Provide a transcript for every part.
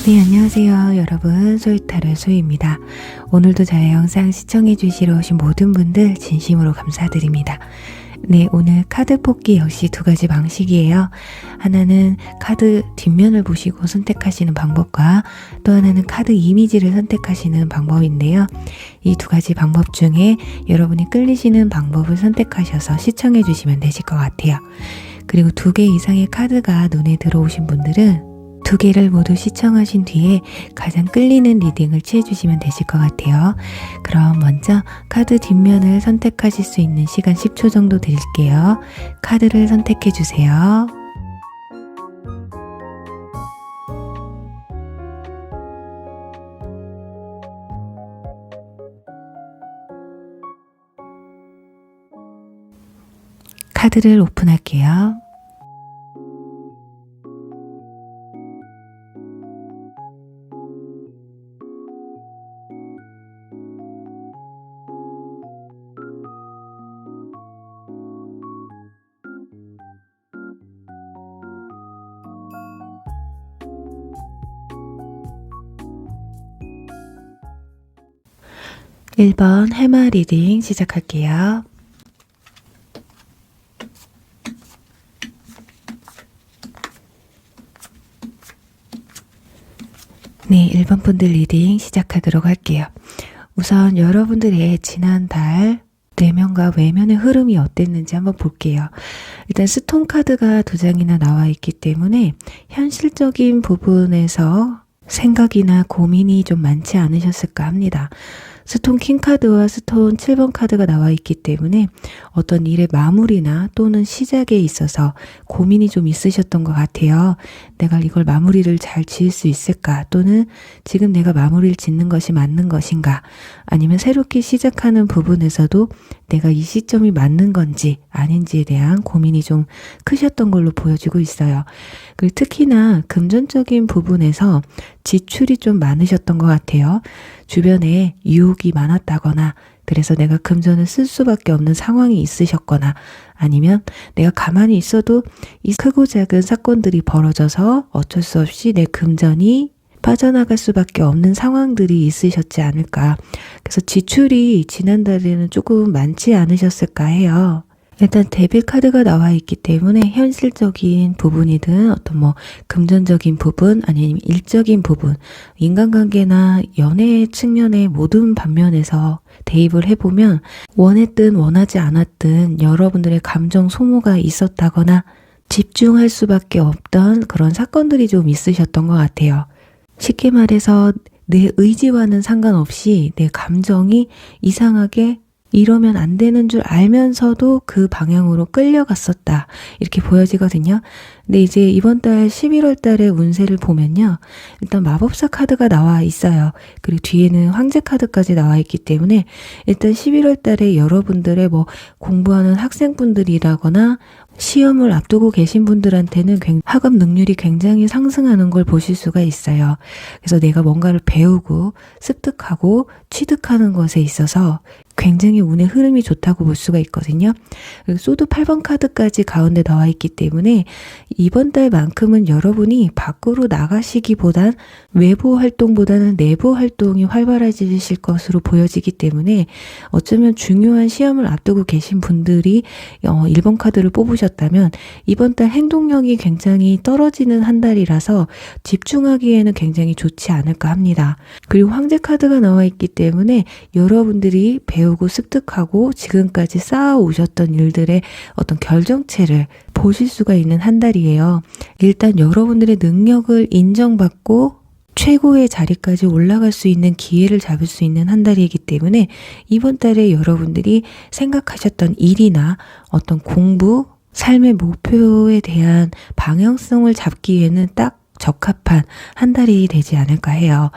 네, 안녕하세요 여러분, 소유타로 소유입니다. 오늘도 저의 영상 시청해 주시러 오신 모든 분들 진심으로 감사드립니다. 네, 오늘 카드 뽑기 역시 두 가지 방식이에요. 하나는 카드 뒷면을 보시고 선택하시는 방법과 또 하나는 카드 이미지를 선택하시는 방법인데요. 이 두 가지 방법 중에 여러분이 끌리시는 방법을 선택하셔서 시청해 주시면 되실 것 같아요. 그리고 2개 이상의 카드가 눈에 들어오신 분들은 2개를 모두 시청하신 뒤에 가장 끌리는 리딩을 취해주시면 되실 것 같아요. 그럼 먼저 카드 뒷면을 선택하실 수 있는 시간 10초 정도 드릴게요. 카드를 선택해주세요. 카드를 오픈할게요. (1번) 해마 리딩 시작할게요. 네, 1번 분들 리딩 시작하도록 할게요. 우선 여러분들의 지난달 내면과 외면의 흐름이 어땠는지 한번 볼게요. 일단 스톤 카드가 2장이나 나와 있기 때문에 현실적인 부분에서 생각이나 고민이 좀 많지 않으셨을까 합니다. 스톤 킹 카드와 스톤 7번 카드가 나와 있기 때문에 어떤 일의 마무리나 또는 시작에 있어서 고민이 좀 있으셨던 것 같아요. 내가 이걸 마무리를 잘 지을 수 있을까? 또는 지금 내가 마무리를 짓는 것이 맞는 것인가? 아니면 새롭게 시작하는 부분에서도 내가 이 시점이 맞는 건지 아닌지에 대한 고민이 좀 크셨던 걸로 보여지고 있어요. 그리고 특히나 금전적인 부분에서 지출이 좀 많으셨던 것 같아요. 주변에 유혹이 많았다거나 그래서 내가 금전을 쓸 수밖에 없는 상황이 있으셨거나 아니면 내가 가만히 있어도 이 크고 작은 사건들이 벌어져서 어쩔 수 없이 내 금전이 빠져나갈 수밖에 없는 상황들이 있으셨지 않을까. 그래서 지출이 지난달에는 조금 많지 않으셨을까 해요. 일단 데빌 카드가 나와 있기 때문에 현실적인 부분이든 어떤 금전적인 부분 아니면 일적인 부분, 인간관계나 연애 측면의 모든 방면에서 대입을 해보면 원했든 원하지 않았든 여러분들의 감정 소모가 있었다거나 집중할 수밖에 없던 그런 사건들이 좀 있으셨던 것 같아요. 쉽게 말해서 내 의지와는 상관없이 내 감정이 이상하게 이러면 안 되는 줄 알면서도 그 방향으로 끌려갔었다. 이렇게 보여지거든요. 근데 이제 이번 달 11월 달의 운세를 보면요. 일단 마법사 카드가 나와 있어요. 그리고 뒤에는 황제 카드까지 나와 있기 때문에 일단 11월 달에 여러분들의 공부하는 학생분들이라거나 시험을 앞두고 계신 분들한테는 학업 능률이 굉장히 상승하는 걸 보실 수가 있어요. 그래서 내가 뭔가를 배우고 습득하고 취득하는 것에 있어서 굉장히 운의 흐름이 좋다고 볼 수가 있거든요. 그리고 소드 8번 카드까지 가운데 나와 있기 때문에 이번 달만큼은 여러분이 밖으로 나가시기보단 외부 활동보다는 내부 활동이 활발해지실 것으로 보여지기 때문에 어쩌면 중요한 시험을 앞두고 계신 분들이 1번 카드를 뽑으셨다면 이번 달 행동력이 굉장히 떨어지는 한 달이라서 집중하기에는 굉장히 좋지 않을까 합니다. 그리고 황제 카드가 나와 있기 때문에 여러분들이 배우고 습득하고 지금까지 쌓아오셨던 일들의 어떤 결정체를 보실 수가 있는 한 달이에요. 일단 여러분들의 능력을 인정받고 최고의 자리까지 올라갈 수 있는 기회를 잡을 수 있는 한 달이기 때문에 이번 달에 여러분들이 생각하셨던 일이나 어떤 공부, 삶의 목표에 대한 방향성을 잡기에는 딱 적합한 한 달이 되지 않을까 해요.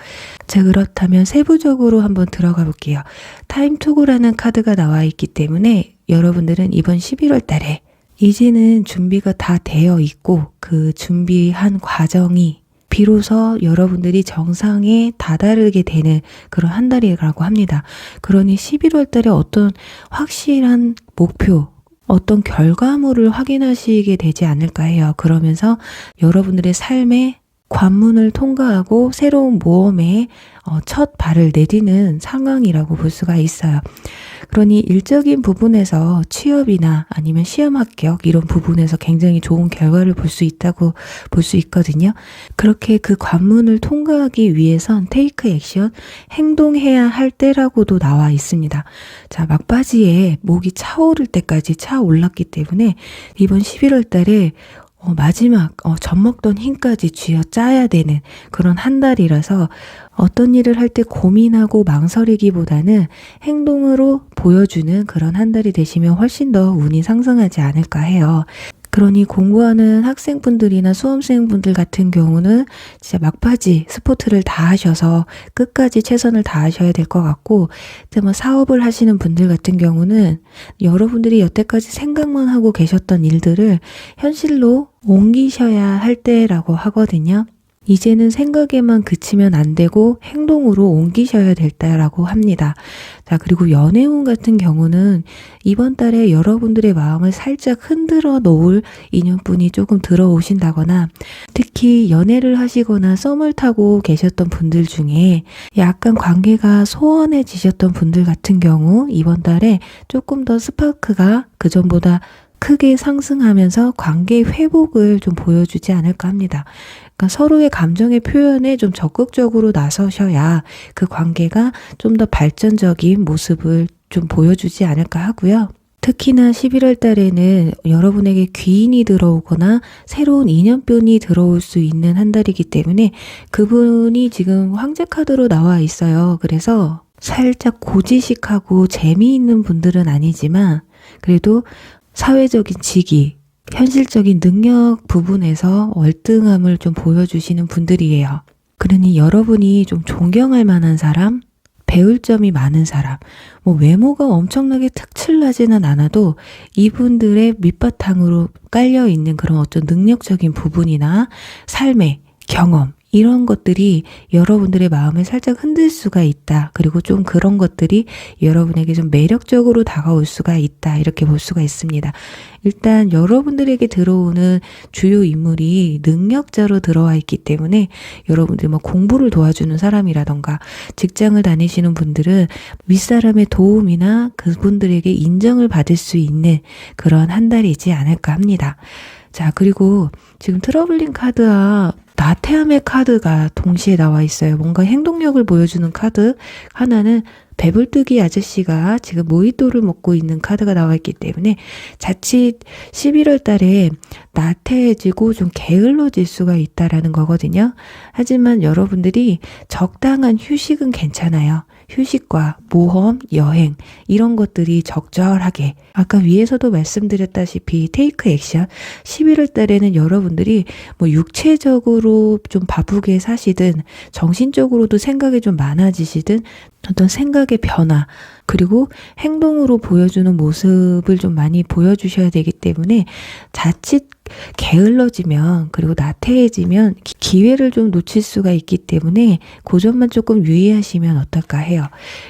자, 그렇다면 세부적으로 한번 들어가 볼게요. 타임 투고라는 카드가 나와 있기 때문에 여러분들은 이번 11월 달에 이제는 준비가 다 되어 있고 그 준비한 과정이 비로소 여러분들이 정상에 다다르게 되는 그런 한 달이라고 합니다. 그러니 11월 달에 어떤 확실한 목표, 어떤 결과물을 확인하시게 되지 않을까 해요. 그러면서 여러분들의 삶에 관문을 통과하고 새로운 모험에 첫 발을 내디는 상황이라고 볼 수가 있어요. 그러니 일적인 부분에서 취업이나 아니면 시험 합격 이런 부분에서 굉장히 좋은 결과를 볼 수 있다고 볼 수 있거든요. 그렇게 그 관문을 통과하기 위해선 테이크 액션, 행동해야 할 때라고도 나와 있습니다. 자, 막바지에 목이 차오를 때까지 차올랐기 때문에 이번 11월 달에 마지막 젖먹던 힘까지 쥐어 짜야 되는 그런 한 달이라서 어떤 일을 할 때 고민하고 망설이기보다는 행동으로 보여주는 그런 한 달이 되시면 훨씬 더 운이 상승하지 않을까 해요. 그러니 공부하는 학생분들이나 수험생분들 같은 경우는 진짜 막바지 스포츠를 다 하셔서 끝까지 최선을 다하셔야 될 것 같고, 뭐 사업을 하시는 분들 같은 경우는 여러분들이 여태까지 생각만 하고 계셨던 일들을 현실로 옮기셔야 할 때라고 하거든요. 이제는 생각에만 그치면 안 되고 행동으로 옮기셔야 될 때라고 합니다. 자, 그리고 연애운 같은 경우는 이번 달에 여러분들의 마음을 살짝 흔들어 놓을 인연분이 조금 들어오신다거나, 특히 연애를 하시거나 썸을 타고 계셨던 분들 중에 약간 관계가 소원해지셨던 분들 같은 경우 이번 달에 조금 더 스파크가 그전보다 크게 상승하면서 관계 회복을 좀 보여주지 않을까 합니다. 그러니까 서로의 감정의 표현에 좀 적극적으로 나서셔야 그 관계가 좀 더 발전적인 모습을 좀 보여주지 않을까 하고요. 특히나 11월 달에는 여러분에게 귀인이 들어오거나 새로운 인연변이 들어올 수 있는 한 달이기 때문에 그분이 지금 황제 카드로 나와 있어요. 그래서 살짝 고지식하고 재미있는 분들은 아니지만 그래도 사회적인 직위, 현실적인 능력 부분에서 월등함을 좀 보여주시는 분들이에요. 그러니 여러분이 좀 존경할 만한 사람, 배울 점이 많은 사람, 뭐 외모가 엄청나게 특출나지는 않아도 이분들의 밑바탕으로 깔려있는 그런 어떤 능력적인 부분이나 삶의 경험, 이런 것들이 여러분들의 마음을 살짝 흔들 수가 있다. 그리고 좀 그런 것들이 여러분에게 좀 매력적으로 다가올 수가 있다. 이렇게 볼 수가 있습니다. 일단 여러분들에게 들어오는 주요 인물이 능력자로 들어와 있기 때문에 여러분들 뭐 공부를 도와주는 사람이라던가 직장을 다니시는 분들은 윗사람의 도움이나 그분들에게 인정을 받을 수 있는 그런 한 달이지 않을까 합니다. 자, 그리고 지금 트러블링 카드와 나태함의 카드가 동시에 나와 있어요. 뭔가 행동력을 보여주는 카드, 하나는 배불뜨기 아저씨가 지금 모히또를 먹고 있는 카드가 나와 있기 때문에 자칫 11월 달에 나태해지고 좀 게을러질 수가 있다라는 거거든요. 하지만 여러분들이 적당한 휴식은 괜찮아요. 휴식과 모험, 여행 이런 것들이 적절하게, 아까 위에서도 말씀드렸다시피 테이크 액션, 11월 달에는 여러분들이 뭐 육체적으로 좀 바쁘게 사시든 정신적으로도 생각이 좀 많아지시든 어떤 생각의 변화, 그리고 행동으로 보여주는 모습을 좀 많이 보여주셔야 되기 때문에 자칫 게을러지면, 그리고 나태해지면 기회를 좀 놓칠 수가 있기 때문에 그 점만 조금 유의하시면 어떨까 해요.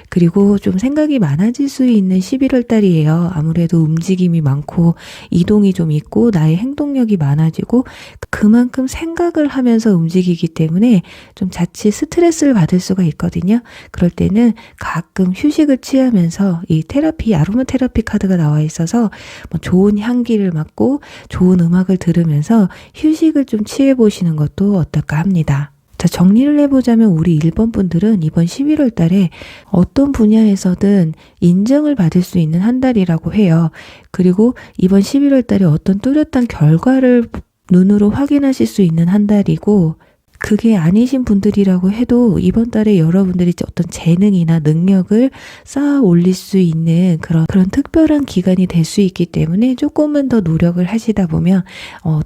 그리고 좀 생각이 많아질 수 있는 11월 달이에요. 아무래도 움직임이 많고 이동이 좀 있고 나의 행동력이 많아지고 그만큼 생각을 하면서 움직이기 때문에 좀 자칫 스트레스를 받을 수가 있거든요. 그럴 때는 가끔 휴식을 취하면서 이 테라피, 아로마 테라피 카드가 나와 있어서 뭐 좋은 향기를 맡고 좋은 음악을 들으면서 휴식을 좀 취해 보시는 것도 어떨까 합니다. 자, 정리를 해보자면 우리 1번 분들은 이번 11월 달에 어떤 분야에서든 인정을 받을 수 있는 한 달이라고 해요. 그리고 이번 11월 달에 어떤 뚜렷한 결과를 눈으로 확인하실 수 있는 한 달이고, 그게 아니신 분들이라고 해도 이번 달에 여러분들이 어떤 재능이나 능력을 쌓아 올릴 수 있는 그런 특별한 기간이 될 수 있기 때문에 조금만 더 노력을 하시다 보면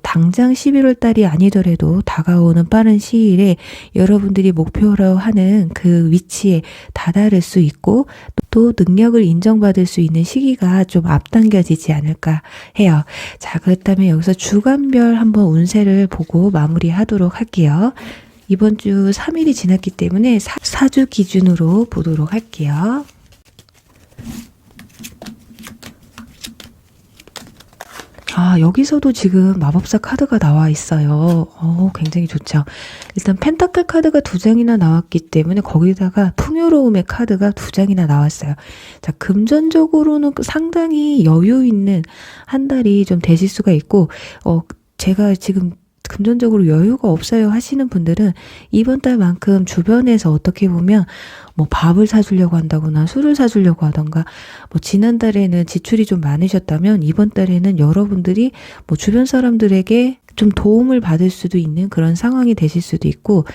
당장 11월 달이 아니더라도 다가오는 빠른 시일에 여러분들이 목표로 하는 그 위치에 다다를 수 있고 또 능력을 인정받을 수 있는 시기가 좀 앞당겨지지 않을까 해요. 자, 그렇다면 여기서 주간별 한번 운세를 보고 마무리하도록 할게요. 이번 주 3일이 지났기 때문에 4주 기준으로 보도록 할게요. 여기서도 지금 마법사 카드가 나와 있어요. 굉장히 좋죠. 일단 펜타클 카드가 2장이나 나왔기 때문에 거기다가 풍요로움의 카드가 2장이나 나왔어요. 자, 금전적으로는 상당히 여유 있는 한 달이 좀 되실 수가 있고, 제가 지금 금전적으로 여유가 없어요 하시는 분들은 이번 달만큼 주변에서 어떻게 보면 뭐 밥을 사주려고 한다거나 술을 사주려고 하던가, 뭐 지난달에는 지출이 좀 많으셨다면 이번 달에는 여러분들이 뭐 주변 사람들에게 좀 도움을 받을 수도 있는 그런 상황이 되실 수도 있고,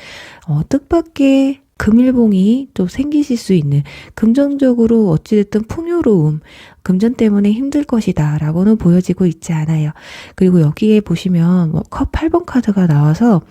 뜻밖의 금일봉이 또 생기실 수 있는, 금전적으로 어찌됐든 풍요로움, 금전 때문에 힘들 것이다 라고는 보여지고 있지 않아요. 그리고 여기에 보시면 컵 8번 카드가 나와서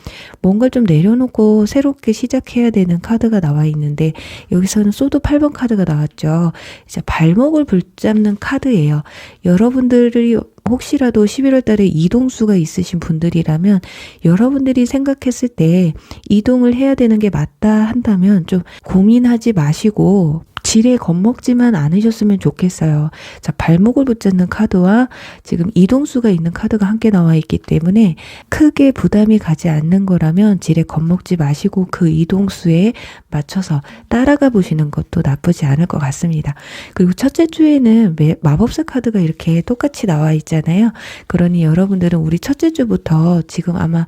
뭔가 좀 내려놓고 새롭게 시작해야 되는 카드가 나와 있는데, 여기서는 소드 8번 카드가 나왔죠. 이제 발목을 붙잡는 카드예요. 여러분들이 혹시라도 11월 달에 이동수가 있으신 분들이라면 여러분들이 생각했을 때 이동을 해야 되는 게 맞다 한다면 좀 고민하지 마시고 지레 겁먹지만 않으셨으면 좋겠어요. 자, 발목을 붙잡는 카드와 지금 이동수가 있는 카드가 함께 나와 있기 때문에 크게 부담이 가지 않는 거라면 지레 겁먹지 마시고 그 이동수에 맞춰서 따라가 보시는 것도 나쁘지 않을 것 같습니다. 그리고 첫째 주에는 마법사 카드가 이렇게 똑같이 나와 있잖아요. 그러니 여러분들은 우리 첫째 주부터 지금 아마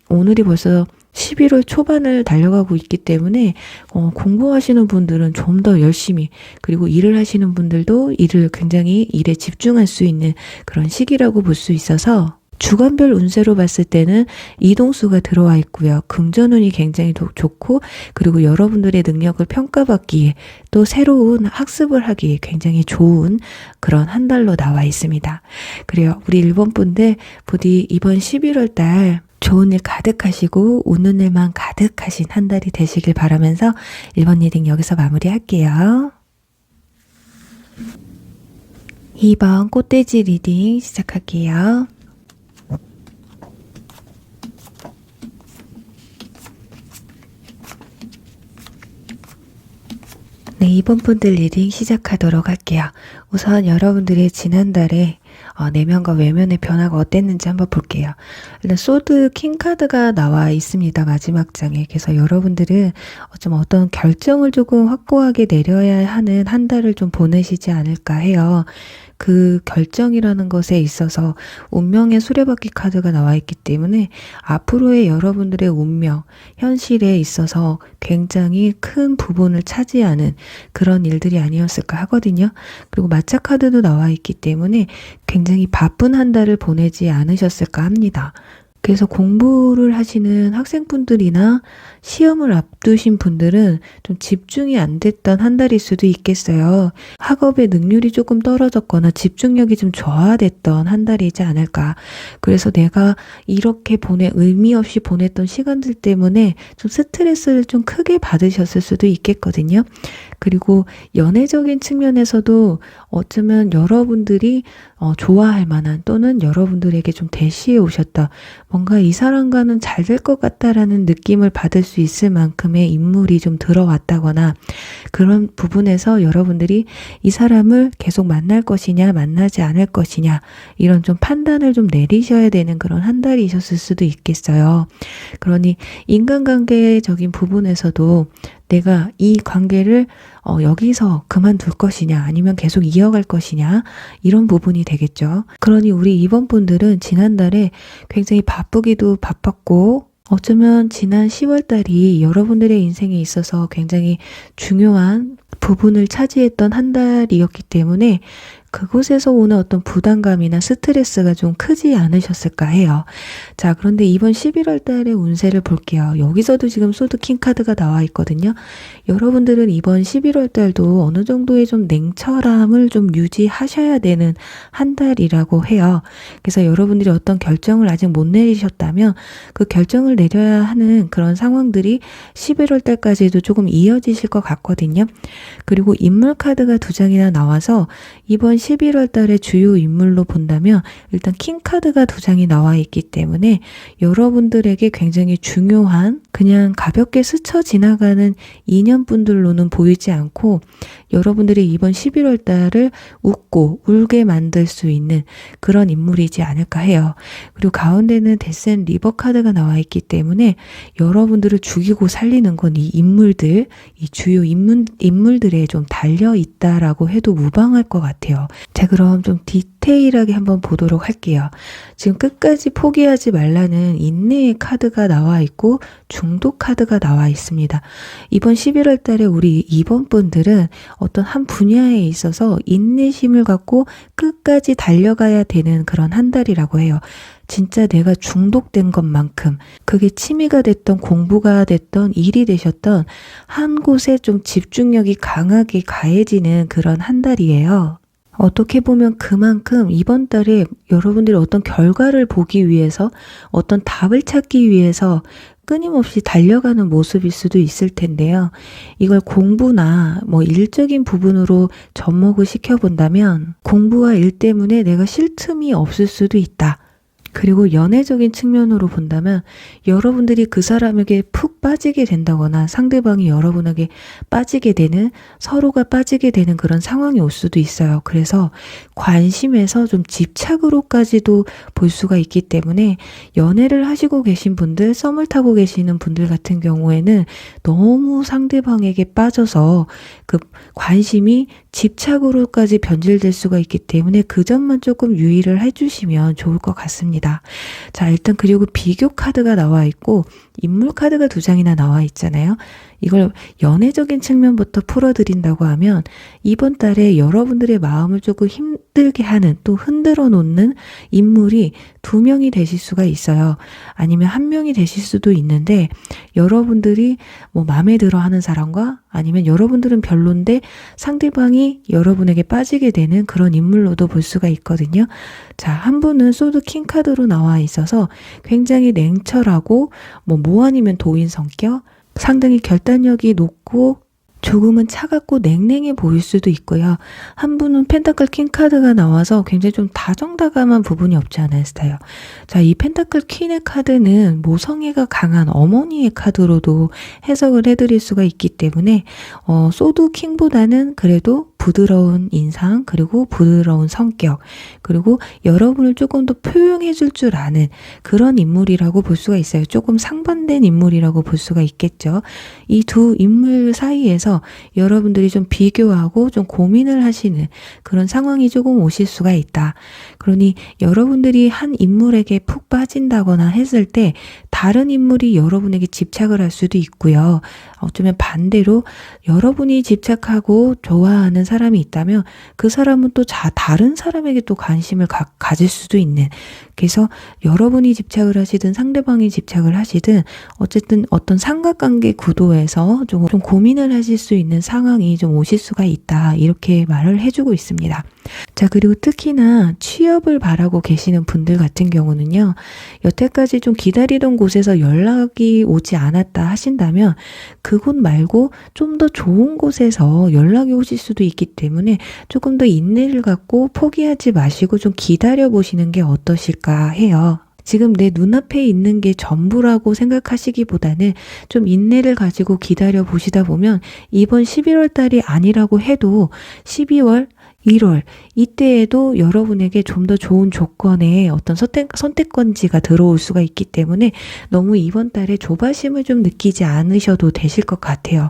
오늘이 벌써 11월 초반을 달려가고 있기 때문에 공부하시는 분들은 좀 더 열심히, 그리고 일을 하시는 분들도 굉장히 일에 집중할 수 있는 그런 시기라고 볼 수 있어서 주간별 운세로 봤을 때는 이동수가 들어와 있고요. 금전운이 굉장히 좋고, 그리고 여러분들의 능력을 평가받기에 또 새로운 학습을 하기에 굉장히 좋은 그런 한 달로 나와 있습니다. 그래요. 우리 1번 분들 부디 이번 11월 달 좋은 일 가득하시고 웃는 일만 가득하신 한 달이 되시길 바라면서 1번 리딩 여기서 마무리할게요. 2번 꽃돼지 리딩 시작할게요. 네, 2번 분들 리딩 시작하도록 할게요. 우선 여러분들의 지난달에 내면과 외면의 변화가 어땠는지 한번 볼게요. 일단 소드 킹 카드가 나와 있습니다. 마지막 장에. 그래서 여러분들은 좀 어떤 결정을 조금 확고하게 내려야 하는 한 달을 좀 보내시지 않을까 해요. 그 결정이라는 것에 있어서 운명의 수레바퀴 카드가 나와 있기 때문에 앞으로의 여러분들의 운명, 현실에 있어서 굉장히 큰 부분을 차지하는 그런 일들이 아니었을까 하거든요. 그리고 마차 카드도 나와 있기 때문에 굉장히 바쁜 한 달을 보내지 않으셨을까 합니다. 그래서 공부를 하시는 학생분들이나 시험을 앞두신 분들은 좀 집중이 안 됐던 한 달일 수도 있겠어요. 학업의 능률이 조금 떨어졌거나 집중력이 좀 저하됐던 한 달이지 않을까. 그래서 내가 이렇게 의미 없이 보냈던 시간들 때문에 좀 스트레스를 좀 크게 받으셨을 수도 있겠거든요. 그리고 연애적인 측면에서도 어쩌면 여러분들이 좋아할 만한, 또는 여러분들에게 좀 대시해 오셨다, 뭔가 이 사람과는 잘 될 것 같다라는 느낌을 받을 수 있을 만큼의 인물이 좀 들어왔다거나, 그런 부분에서 여러분들이 이 사람을 계속 만날 것이냐 만나지 않을 것이냐 이런 좀 판단을 좀 내리셔야 되는 그런 한 달이셨을 수도 있겠어요. 그러니 인간관계적인 부분에서도 내가 이 관계를 여기서 그만둘 것이냐 아니면 계속 이어갈 것이냐, 이런 부분이 되겠죠. 그러니 우리 2번 분들은 지난달에 굉장히 바쁘기도 바빴고, 어쩌면 지난 10월 달이 여러분들의 인생에 있어서 굉장히 중요한 부분을 차지했던 한 달이었기 때문에 그곳에서 오는 어떤 부담감이나 스트레스가 좀 크지 않으셨을까 해요. 자, 그런데 이번 11월 달의 운세를 볼게요. 여기서도 지금 소드 킹 카드가 나와 있거든요. 여러분들은 이번 11월 달도 어느 정도의 좀 냉철함을 좀 유지하셔야 되는 한 달이라고 해요. 그래서 여러분들이 어떤 결정을 아직 못 내리셨다면 그 결정을 내려야 하는 그런 상황들이 11월 달까지도 조금 이어지실 것 같거든요. 그리고 인물 카드가 2장이나 나와서 이번 11월 달에 주요 인물로 본다면 일단 킹 카드가 2장이 나와 있기 때문에 여러분들에게 굉장히 중요한 그냥 가볍게 스쳐 지나가는 인연분들로는 보이지 않고 여러분들이 이번 11월 달을 웃고 울게 만들 수 있는 그런 인물이지 않을까 해요. 그리고 가운데는 데스 앤 리버 카드가 나와 있기 때문에 여러분들을 죽이고 살리는 건 이 인물들, 이 주요 인물들에 좀 달려 있다라고 해도 무방할 것 같아요. 자, 그럼 좀 디테일하게 한번 보도록 할게요. 지금 끝까지 포기하지 말라는 인내의 카드가 나와 있고 중독 카드가 나와 있습니다. 이번 11월 달에 우리 2번 분들은 어떤 한 분야에 있어서 인내심을 갖고 끝까지 달려가야 되는 그런 한 달이라고 해요. 진짜 내가 중독된 것만큼 그게 취미가 됐던 공부가 됐던 일이 되셨던 한 곳에 좀 집중력이 강하게 가해지는 그런 한 달이에요. 어떻게 보면 그만큼 이번 달에 여러분들이 어떤 결과를 보기 위해서 어떤 답을 찾기 위해서 끊임없이 달려가는 모습일 수도 있을 텐데요. 이걸 공부나 일적인 부분으로 접목을 시켜본다면 공부와 일 때문에 내가 쉴 틈이 없을 수도 있다. 그리고 연애적인 측면으로 본다면 여러분들이 그 사람에게 푹 빠지게 된다거나 상대방이 여러분에게 빠지게 되는, 서로가 빠지게 되는 그런 상황이 올 수도 있어요. 그래서 관심에서 좀 집착으로까지도 볼 수가 있기 때문에 연애를 하시고 계신 분들, 썸을 타고 계시는 분들 같은 경우에는 너무 상대방에게 빠져서 그 관심이 집착으로까지 변질될 수가 있기 때문에 그 점만 조금 유의를 해주시면 좋을 것 같습니다. 자, 일단 그리고 비교 카드가 나와 있고 인물 카드가 2장이나 나와 있잖아요. 이걸 연애적인 측면부터 풀어드린다고 하면 이번 달에 여러분들의 마음을 조금 힘들게 하는, 또 흔들어 놓는 인물이 2명이 되실 수가 있어요. 아니면 1명이 되실 수도 있는데 여러분들이 마음에 들어 하는 사람과 아니면 여러분들은 별론데 상대방이 여러분에게 빠지게 되는 그런 인물로도 볼 수가 있거든요. 자, 한 분은 소드 킹 카드로 나와 있어서 굉장히 냉철하고 뭐 아니면 도인 성격, 상당히 결단력이 높고 조금은 차갑고 냉랭해 보일 수도 있고요. 한 분은 펜타클 퀸 카드가 나와서 굉장히 좀 다정다감한 부분이 없지 않아 있어요. 자, 이 펜타클 퀸의 카드는 모성애가 강한 어머니의 카드로도 해석을 해드릴 수가 있기 때문에 소드 킹보다는 그래도 부드러운 인상, 그리고 부드러운 성격, 그리고 여러분을 조금 더 표현해 줄 줄 아는 그런 인물이라고 볼 수가 있어요. 조금 상반된 인물이라고 볼 수가 있겠죠. 이 2 인물 사이에서 여러분들이 좀 비교하고 좀 고민을 하시는 그런 상황이 조금 오실 수가 있다. 그러니 여러분들이 한 인물에게 푹 빠진다거나 했을 때 다른 인물이 여러분에게 집착을 할 수도 있고요. 어쩌면 반대로 여러분이 집착하고 좋아하는 사람이 있다면 그 사람은 또 다른 사람에게 또 관심을 가질 수도 있는, 그래서 여러분이 집착을 하시든 상대방이 집착을 하시든 어쨌든 어떤 삼각관계 구도에서 좀 고민을 하실 수 있는 상황이 좀 오실 수가 있다, 이렇게 말을 해주고 있습니다. 자, 그리고 특히나 취업을 바라고 계시는 분들 같은 경우는요, 여태까지 좀 기다리던 곳에서 연락이 오지 않았다 하신다면 그곳 말고 좀 더 좋은 곳에서 연락이 오실 수도 있기 때문에 조금 더 인내를 갖고 포기하지 마시고 좀 기다려 보시는 게 어떠실까 해요. 지금 내 눈앞에 있는 게 전부라고 생각하시기보다는 좀 인내를 가지고 기다려 보시다 보면 이번 11월 달이 아니라고 해도 12월, 1월 이때에도 여러분에게 좀 더 좋은 조건의 어떤 선택권지가 들어올 수가 있기 때문에 너무 이번 달에 조바심을 좀 느끼지 않으셔도 되실 것 같아요.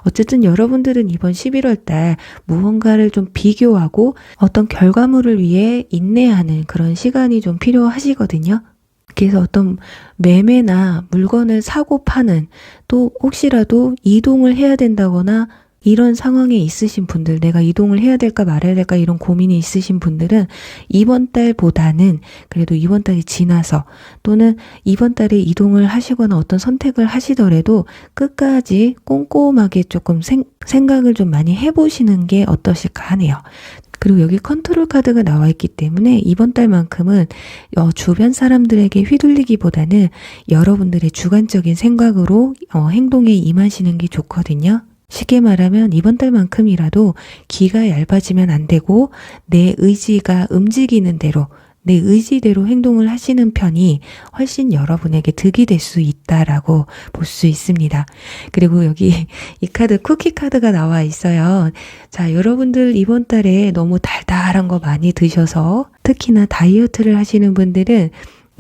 어쨌든 여러분들은 이번 11월 달 무언가를 좀 비교하고 어떤 결과물을 위해 인내하는 그런 시간이 좀 필요하시거든요. 그래서 어떤 매매나 물건을 사고 파는, 또 혹시라도 이동을 해야 된다거나 이런 상황에 있으신 분들, 내가 이동을 해야 될까 말아야 될까 이런 고민이 있으신 분들은 이번 달보다는 그래도 이번 달이 지나서, 또는 이번 달에 이동을 하시거나 어떤 선택을 하시더라도 끝까지 꼼꼼하게 조금 생각을 좀 많이 해보시는 게 어떠실까 하네요. 그리고 여기 컨트롤 카드가 나와 있기 때문에 이번 달만큼은 주변 사람들에게 휘둘리기보다는 여러분들의 주관적인 생각으로 행동에 임하시는 게 좋거든요. 쉽게 말하면 이번 달만큼이라도 기가 얇아지면 안 되고 내 의지가 움직이는 대로 내 의지대로 행동을 하시는 편이 훨씬 여러분에게 득이 될 수 있다라고 볼 수 있습니다. 그리고 여기 이 카드 쿠키 카드가 나와 있어요. 자, 여러분들 이번 달에 너무 달달한 거 많이 드셔서 특히나 다이어트를 하시는 분들은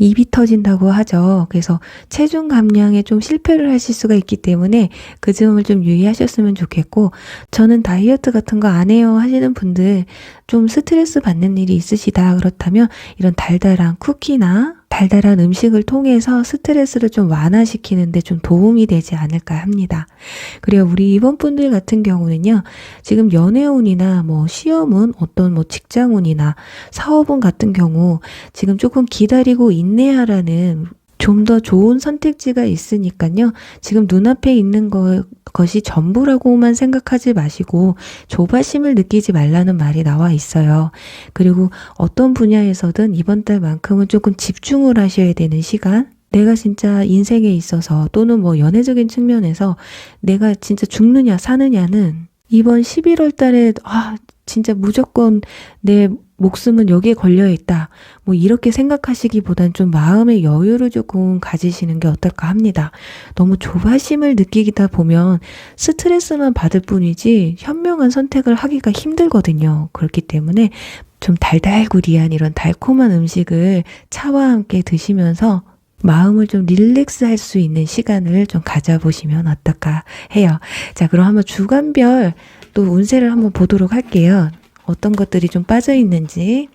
입이 터진다고 하죠. 그래서 체중 감량에 좀 실패를 하실 수가 있기 때문에 그 점을 좀 유의하셨으면 좋겠고, 저는 다이어트 같은 거 안 해요 하시는 분들, 좀 스트레스 받는 일이 있으시다 그렇다면 이런 달달한 쿠키나 달달한 음식을 통해서 스트레스를 좀 완화시키는데 좀 도움이 되지 않을까 합니다. 그리고 우리 이번 분들 같은 경우는요, 지금 연애운이나 뭐 시험운, 어떤 뭐 직장운이나 사업운 같은 경우 지금 조금 기다리고 인내하라는 좀 더 좋은 선택지가 있으니까요. 지금 눈앞에 있는 것이 전부라고만 생각하지 마시고 조바심을 느끼지 말라는 말이 나와 있어요. 그리고 어떤 분야에서든 이번 달만큼은 조금 집중을 하셔야 되는 시간, 내가 진짜 인생에 있어서 또는 뭐 연애적인 측면에서 내가 진짜 죽느냐 사느냐는 이번 11월 달에 진짜 무조건 내 목숨은 여기에 걸려있다. 뭐 이렇게 생각하시기보단 좀 마음의 여유를 조금 가지시는 게 어떨까 합니다. 너무 조바심을 느끼다 보면 스트레스만 받을 뿐이지 현명한 선택을 하기가 힘들거든요. 그렇기 때문에 좀 달달구리한 이런 달콤한 음식을 차와 함께 드시면서 마음을 좀 릴렉스 할 수 있는 시간을 좀 가져보시면 어떨까 해요. 자, 그럼 한번 주간별 또 운세를 한번 보도록 할게요. 어떤 것들이 좀 빠져 있는지.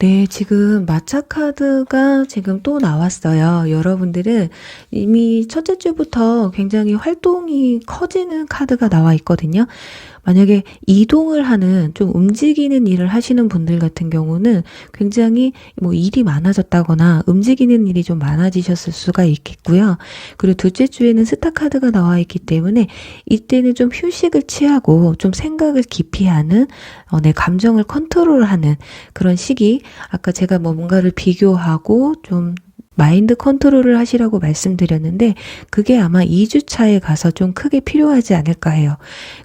네, 지금 마차 카드가 지금 또 나왔어요. 여러분들은 이미 첫째 주부터 굉장히 활동이 커지는 카드가 나와 있거든요. 만약에 이동을 하는, 좀 움직이는 일을 하시는 분들 같은 경우는 굉장히 뭐 일이 많아졌다거나 움직이는 일이 좀 많아지셨을 수가 있겠고요. 그리고 둘째 주에는 스타 카드가 나와 있기 때문에 이때는 좀 휴식을 취하고 좀 생각을 깊이 하는, 내 감정을 컨트롤하는 그런 시기. 아까 제가 뭔가를 비교하고 좀 마인드 컨트롤을 하시라고 말씀드렸는데 그게 아마 2주차에 가서 좀 크게 필요하지 않을까 해요.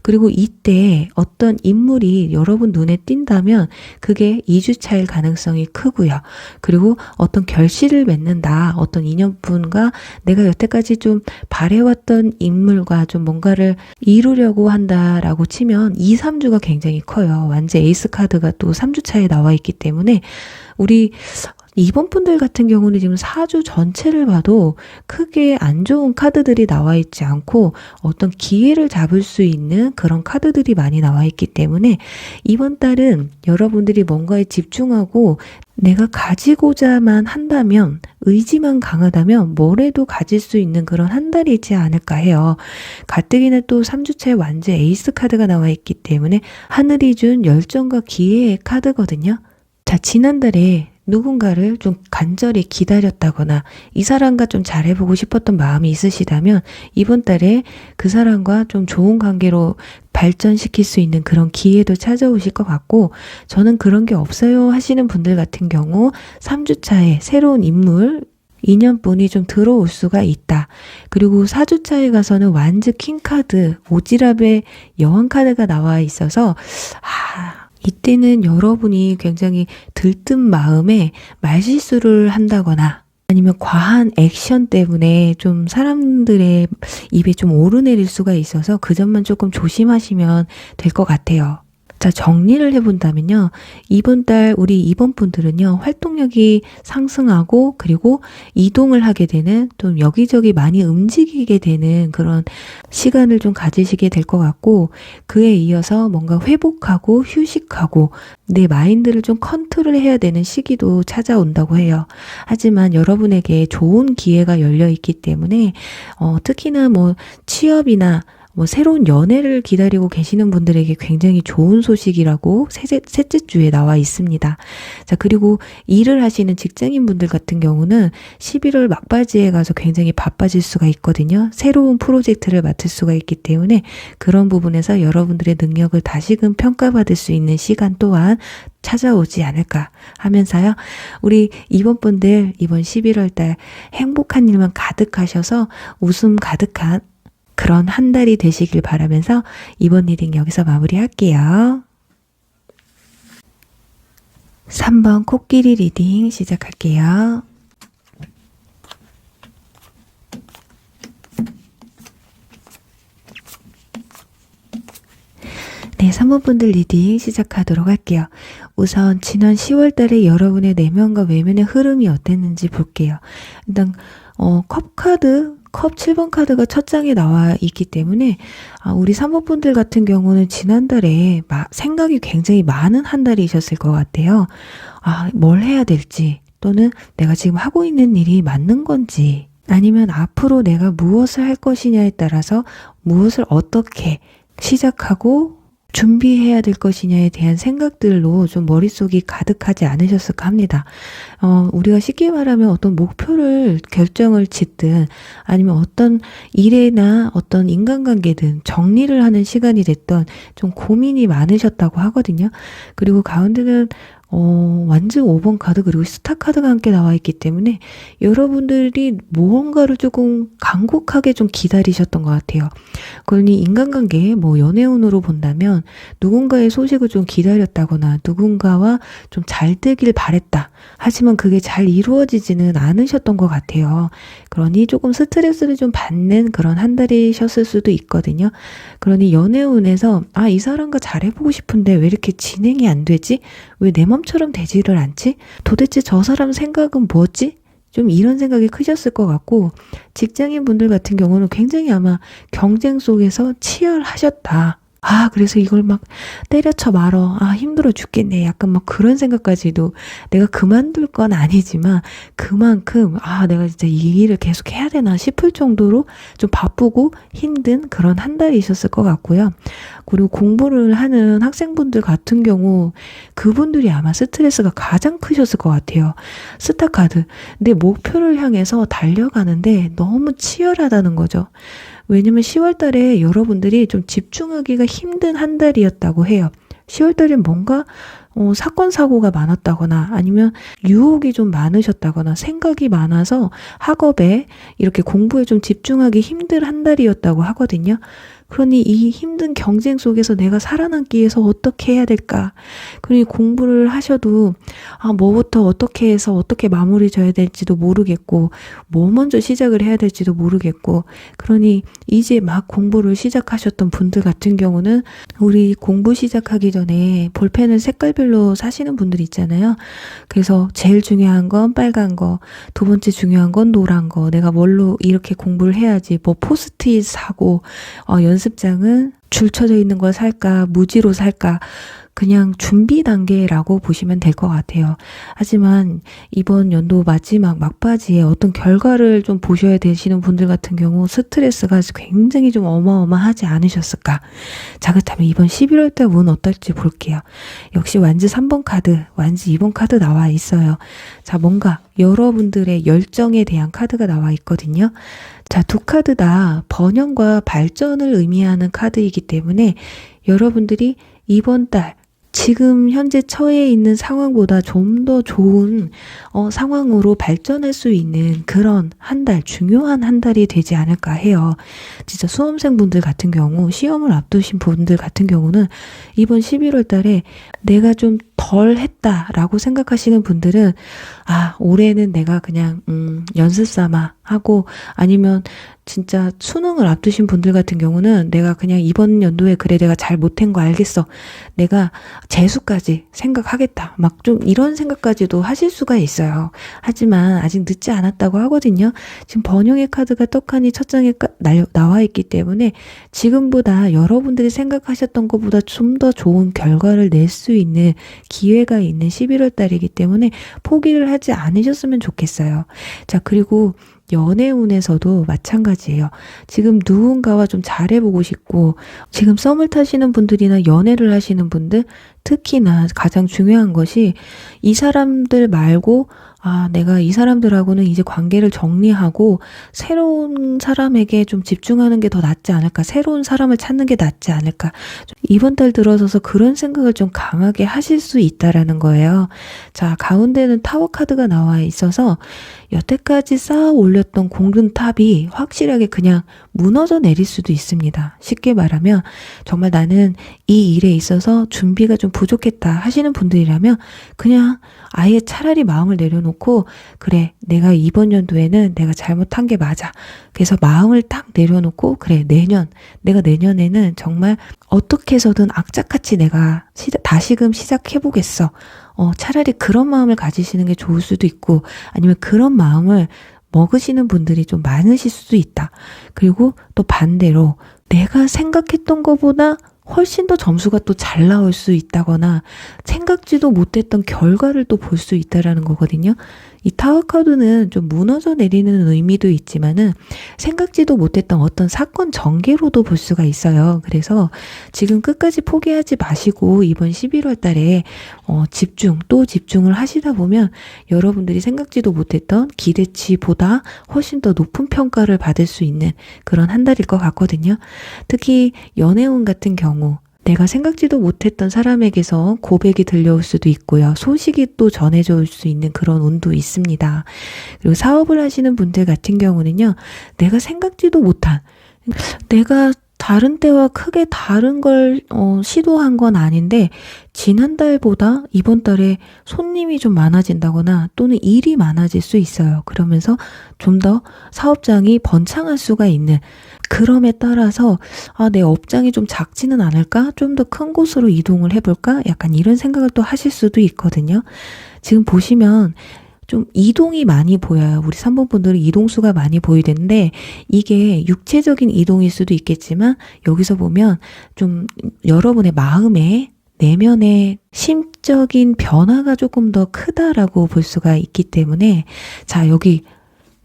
그리고 이때 어떤 인물이 여러분 눈에 띈다면 그게 2주차일 가능성이 크고요. 그리고 어떤 결실을 맺는다. 어떤 인연분과 내가 여태까지 좀 바래왔던 인물과 좀 뭔가를 이루려고 한다라고 치면 2, 3주가 굉장히 커요. 완전 에이스 카드가 또 3주차에 나와 있기 때문에 우리 이번 분들 같은 경우는 지금 4주 전체를 봐도 크게 안 좋은 카드들이 나와 있지 않고 어떤 기회를 잡을 수 있는 그런 카드들이 많이 나와 있기 때문에 이번 달은 여러분들이 뭔가에 집중하고 내가 가지고자만 한다면, 의지만 강하다면 뭐래도 가질 수 있는 그런 한 달이지 않을까 해요. 가뜩이나 또 3주째 완전 에이스 카드가 나와 있기 때문에 하늘이 준 열정과 기회의 카드거든요. 자, 지난달에 누군가를 좀 간절히 기다렸다거나 이 사람과 좀 잘해보고 싶었던 마음이 있으시다면 이번 달에 그 사람과 좀 좋은 관계로 발전시킬 수 있는 그런 기회도 찾아오실 것 같고, 저는 그런 게 없어요 하시는 분들 같은 경우 3주차에 새로운 인물, 인연분이 좀 들어올 수가 있다. 그리고 4주차에 가서는 완즈 킹카드, 오지랖의 여왕카드가 나와 있어서 이때는 여러분이 굉장히 들뜬 마음에 말실수를 한다거나 아니면 과한 액션 때문에 좀 사람들의 입에 좀 오르내릴 수가 있어서 그 점만 조금 조심하시면 될 것 같아요. 자, 정리를 해본다면요. 이번 달 우리 이번 분들은요. 활동력이 상승하고 그리고 이동을 하게 되는, 좀 여기저기 많이 움직이게 되는 그런 시간을 좀 가지시게 될 것 같고, 그에 이어서 뭔가 회복하고 휴식하고 내 마인드를 좀 컨트롤 해야 되는 시기도 찾아온다고 해요. 하지만 여러분에게 좋은 기회가 열려 있기 때문에 특히나 뭐 취업이나 뭐 새로운 연애를 기다리고 계시는 분들에게 굉장히 좋은 소식이라고 셋째 주에 나와 있습니다. 자, 그리고 일을 하시는 직장인 분들 같은 경우는 11월 막바지에 가서 굉장히 바빠질 수가 있거든요. 새로운 프로젝트를 맡을 수가 있기 때문에 그런 부분에서 여러분들의 능력을 다시금 평가받을 수 있는 시간 또한 찾아오지 않을까 하면서요. 우리 이번 분들 이번 11월 달 행복한 일만 가득하셔서 웃음 가득한 그런 한 달이 되시길 바라면서 이번 리딩 여기서 마무리할게요. 3번 코끼리 리딩 시작할게요. 네, 3번 분들 리딩 시작하도록 할게요. 우선 지난 10월 달에 여러분의 내면과 외면의 흐름이 어땠는지 볼게요. 일단 컵 7번 카드가 첫 장에 나와 있기 때문에 우리 3번 분들 같은 경우는 지난달에 생각이 굉장히 많은 한 달이셨을 것 같아요. 뭘 해야 될지 또는 내가 지금 하고 있는 일이 맞는 건지 아니면 앞으로 내가 무엇을 할 것이냐에 따라서 무엇을 어떻게 시작하고 준비해야 될 것이냐에 대한 생각들로 좀 머릿속이 가득하지 않으셨을까 합니다. 우리가 쉽게 말하면 어떤 목표를 결정을 짓든 아니면 어떤 일이나 어떤 인간관계든 정리를 하는 시간이 됐던 좀 고민이 많으셨다고 하거든요. 그리고 가운데는 완즈 5번 카드 그리고 스타 카드가 함께 나와 있기 때문에 여러분들이 무언가를 조금 간곡하게 좀 기다리셨던 것 같아요. 그러니 인간관계 연애운으로 본다면 누군가의 소식을 좀 기다렸다거나 누군가와 좀 잘 되길 바랬다. 하지만 그게 잘 이루어지지는 않으셨던 것 같아요. 그러니 조금 스트레스를 좀 받는 그런 한 달이셨을 수도 있거든요. 그러니 연애운에서 이 사람과 잘해보고 싶은데 왜 이렇게 진행이 안 되지? 왜 내 맘처럼 되지를 않지? 도대체 저 사람 생각은 뭐지? 좀 이런 생각이 크셨을 것 같고 직장인 분들 같은 경우는 굉장히 아마 경쟁 속에서 치열하셨다. 그래서 이걸 막 때려쳐 말어. 힘들어 죽겠네. 약간 막 그런 생각까지도 내가 그만둘 건 아니지만 그만큼 내가 진짜 이 일을 계속 해야 되나 싶을 정도로 좀 바쁘고 힘든 그런 한 달이 있었을 것 같고요. 그리고 공부를 하는 학생분들 같은 경우 그분들이 아마 스트레스가 가장 크셨을 것 같아요. 스타 카드. 근데 목표를 향해서 달려가는데 너무 치열하다는 거죠. 왜냐면 10월 달에 여러분들이 좀 집중하기가 힘든 한 달이었다고 해요. 10월 달에 뭔가 사건 사고가 많았다거나 아니면 유혹이 좀 많으셨다거나 생각이 많아서 학업에 이렇게 공부에 좀 집중하기 힘든 한 달이었다고 하거든요. 그러니 이 힘든 경쟁 속에서 내가 살아남기 위해서 어떻게 해야 될까? 그러니 공부를 하셔도 뭐부터 어떻게 해서 어떻게 마무리 져야 될지도 모르겠고 뭐 먼저 시작을 해야 될지도 모르겠고 그러니 이제 막 공부를 시작하셨던 분들 같은 경우는 우리 공부 시작하기 전에 볼펜을 색깔별로 사시는 분들 있잖아요. 그래서 제일 중요한 건 빨간 거, 두 번째 중요한 건 노란 거, 내가 뭘로 이렇게 공부를 해야지 포스트잇 사고 연습장은 줄 쳐져 있는 걸 살까 무지로 살까 그냥 준비 단계라고 보시면 될 것 같아요. 하지만 이번 연도 마지막 막바지에 어떤 결과를 좀 보셔야 되시는 분들 같은 경우 스트레스가 굉장히 좀 어마어마하지 않으셨을까. 자, 그렇다면 이번 11월 달 운 어떨지 볼게요. 역시 완즈 3번 카드, 완즈 2번 카드 나와 있어요. 자, 뭔가 여러분들의 열정에 대한 카드가 나와 있거든요. 자, 두 카드 다 번영과 발전을 의미하는 카드이기 때문에 여러분들이 이번 달 지금 현재 처해 있는 상황보다 좀 더 좋은 상황으로 발전할 수 있는 그런 한 달, 중요한 한 달이 되지 않을까 해요. 진짜 수험생분들 같은 경우, 시험을 앞두신 분들 같은 경우는 이번 11월 달에 내가 좀 덜 했다라고 생각하시는 분들은 올해는 내가 그냥 연습 삼아 하고 아니면 진짜 수능을 앞두신 분들 같은 경우는 내가 그냥 이번 연도에 그래 내가 잘 못한 거 알겠어. 내가 재수까지 생각하겠다. 막 좀 이런 생각까지도 하실 수가 있어요. 하지만 아직 늦지 않았다고 하거든요. 지금 번영의 카드가 떡하니 첫 장에 나와 있기 때문에 지금보다 여러분들이 생각하셨던 것보다 좀 더 좋은 결과를 낼 수 있는 기회가 있는 11월 달이기 때문에 포기를 하지 않으셨으면 좋겠어요. 자, 그리고 연애운에서도 마찬가지예요. 지금 누군가와 좀 잘해보고 싶고, 지금 썸을 타시는 분들이나 연애를 하시는 분들, 특히나 가장 중요한 것이 이 사람들 말고 내가 이 사람들하고는 이제 관계를 정리하고 새로운 사람에게 좀 집중하는 게 더 낫지 않을까, 새로운 사람을 찾는 게 낫지 않을까, 이번 달 들어서서 그런 생각을 좀 강하게 하실 수 있다라는 거예요. 자, 가운데는 타워 카드가 나와 있어서 여태까지 쌓아 올렸던 공든탑이 확실하게 그냥 무너져 내릴 수도 있습니다. 쉽게 말하면 정말 나는 이 일에 있어서 준비가 좀 부족했다 하시는 분들이라면 그냥 아예 차라리 마음을 내려놓고, 그래, 내가 이번 연도에는 내가 잘못한 게 맞아. 그래서 마음을 딱 내려놓고, 그래, 내가 내년에는 정말 어떻게 해서든 악착같이 내가 다시금 시작해보겠어. 차라리 그런 마음을 가지시는 게 좋을 수도 있고, 아니면 그런 마음을 먹으시는 분들이 좀 많으실 수도 있다. 그리고 또 반대로 내가 생각했던 것보다 훨씬 더 점수가 또 잘 나올 수 있다거나 생각지도 못했던 결과를 또 볼 수 있다라는 거거든요. 이 타워 카드는 좀 무너져 내리는 의미도 있지만은 생각지도 못했던 어떤 사건 전개로도 볼 수가 있어요. 그래서 지금 끝까지 포기하지 마시고 이번 11월 달에 집중을 하시다 보면 여러분들이 생각지도 못했던 기대치보다 훨씬 더 높은 평가를 받을 수 있는 그런 한 달일 것 같거든요. 특히 연애운 같은 경우 내가 생각지도 못했던 사람에게서 고백이 들려올 수도 있고요. 소식이 또 전해져 올 수 있는 그런 운도 있습니다. 그리고 사업을 하시는 분들 같은 경우는요. 내가 생각지도 못한, 내가 다른 때와 크게 다른 걸 시도한 건 아닌데 지난달보다 이번 달에 손님이 좀 많아진다거나 또는 일이 많아질 수 있어요. 그러면서 좀 더 사업장이 번창할 수가 있는, 그럼에 따라서 내 업장이 좀 작지는 않을까? 좀 더 큰 곳으로 이동을 해볼까? 약간 이런 생각을 또 하실 수도 있거든요. 지금 보시면 좀 이동이 많이 보여요. 우리 3번 분들은 이동수가 많이 보이는데 이게 육체적인 이동일 수도 있겠지만 여기서 보면 좀 여러분의 마음에 내면의 심적인 변화가 조금 더 크다라고 볼 수가 있기 때문에, 자, 여기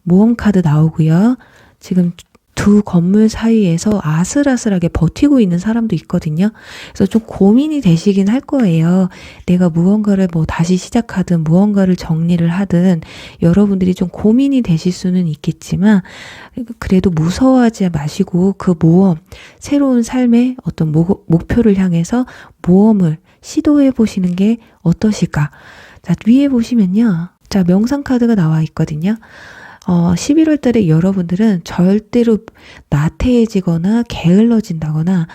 모험 카드 나오고요. 지금 두 건물 사이에서 아슬아슬하게 버티고 있는 사람도 있거든요. 그래서 좀 고민이 되시긴 할 거예요. 내가 무언가를 다시 시작하든 무언가를 정리를 하든 여러분들이 좀 고민이 되실 수는 있겠지만 그래도 무서워하지 마시고 그 모험, 새로운 삶의 어떤 목표를 향해서 모험을 시도해 보시는 게 어떠실까? 자, 위에 보시면요. 자, 명상 카드가 나와 있거든요. 11월 달에 여러분들은 절대로 나태해지거나 게을러진다거나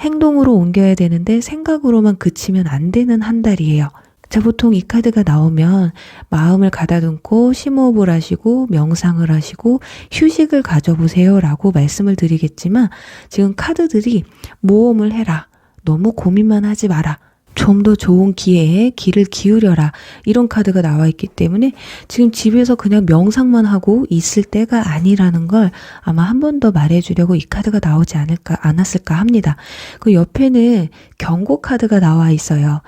행동으로 옮겨야 되는데 생각으로만 그치면 안 되는 한 달이에요. 자, 보통 이 카드가 나오면 마음을 가다듬고 심호흡을 하시고 명상을 하시고 휴식을 가져보세요 라고 말씀을 드리겠지만 지금 카드들이 모험을 해라. 너무 고민만 하지 마라. 좀 더 좋은 기회에 귀를 기울여라. 이런 카드가 나와 있기 때문에 지금 집에서 그냥 명상만 하고 있을 때가 아니라는 걸 아마 한 번 더 말해주려고 이 카드가 나오지 않았을까 합니다. 그 옆에는 경고 카드가 나와 있어요.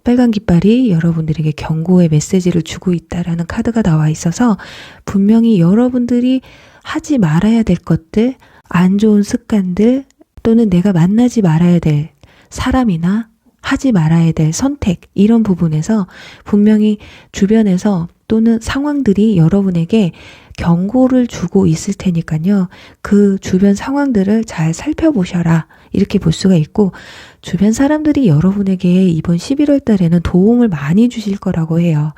빨간 깃발이 여러분들에게 경고의 메시지를 주고 있다라는 카드가 나와 있어서 분명히 여러분들이 하지 말아야 될 것들, 안 좋은 습관들 또는 내가 만나지 말아야 될 사람이나 하지 말아야 될 선택, 이런 부분에서 분명히 주변에서 또는 상황들이 여러분에게 경고를 주고 있을 테니까요. 그 주변 상황들을 잘 살펴보셔라. 이렇게 볼 수가 있고 주변 사람들이 여러분에게 이번 11월 달에는 도움을 많이 주실 거라고 해요.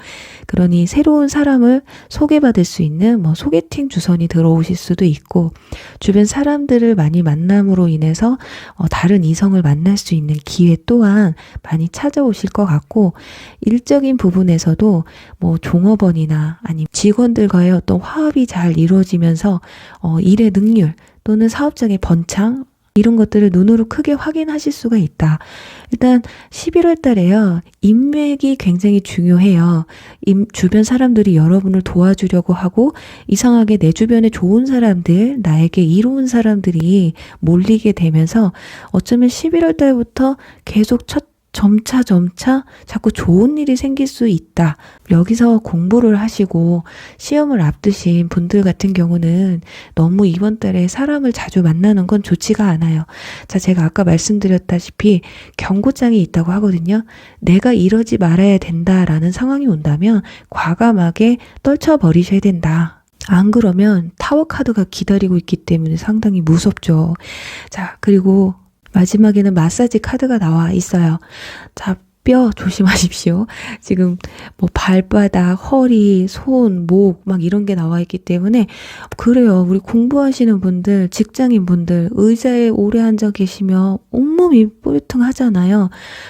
그러니 새로운 사람을 소개받을 수 있는 소개팅 주선이 들어오실 수도 있고 주변 사람들을 많이 만남으로 인해서 다른 이성을 만날 수 있는 기회 또한 많이 찾아오실 것 같고 일적인 부분에서도 종업원이나 아니면 직원들과의 어떤 화합이 잘 이루어지면서 일의 능률 또는 사업장의 번창 이런 것들을 눈으로 크게 확인하실 수가 있다. 일단 11월 달에요. 인맥이 굉장히 중요해요. 주변 사람들이 여러분을 도와주려고 하고 이상하게 내 주변에 좋은 사람들, 나에게 이로운 사람들이 몰리게 되면서 어쩌면 11월 달부터 계속 첫 점차 자꾸 좋은 일이 생길 수 있다. 여기서 공부를 하시고 시험을 앞두신 분들 같은 경우는 너무 이번 달에 사람을 자주 만나는 건 좋지가 않아요. 자, 제가 아까 말씀드렸다시피 경고장이 있다고 하거든요. 내가 이러지 말아야 된다라는 상황이 온다면 과감하게 떨쳐버리셔야 된다. 안 그러면 타워 카드가 기다리고 있기 때문에 상당히 무섭죠. 자, 그리고 마지막에는 마사지 카드가 나와 있어요. 자, 뼈 조심하십시오. 지금 뭐 발바닥, 허리, 손, 목 막 이런 게 나와 있기 때문에 그래요. 우리 공부하시는 분들, 직장인 분들 의자에 오래 앉아 계시면 온몸이 뿔퉁하잖아요.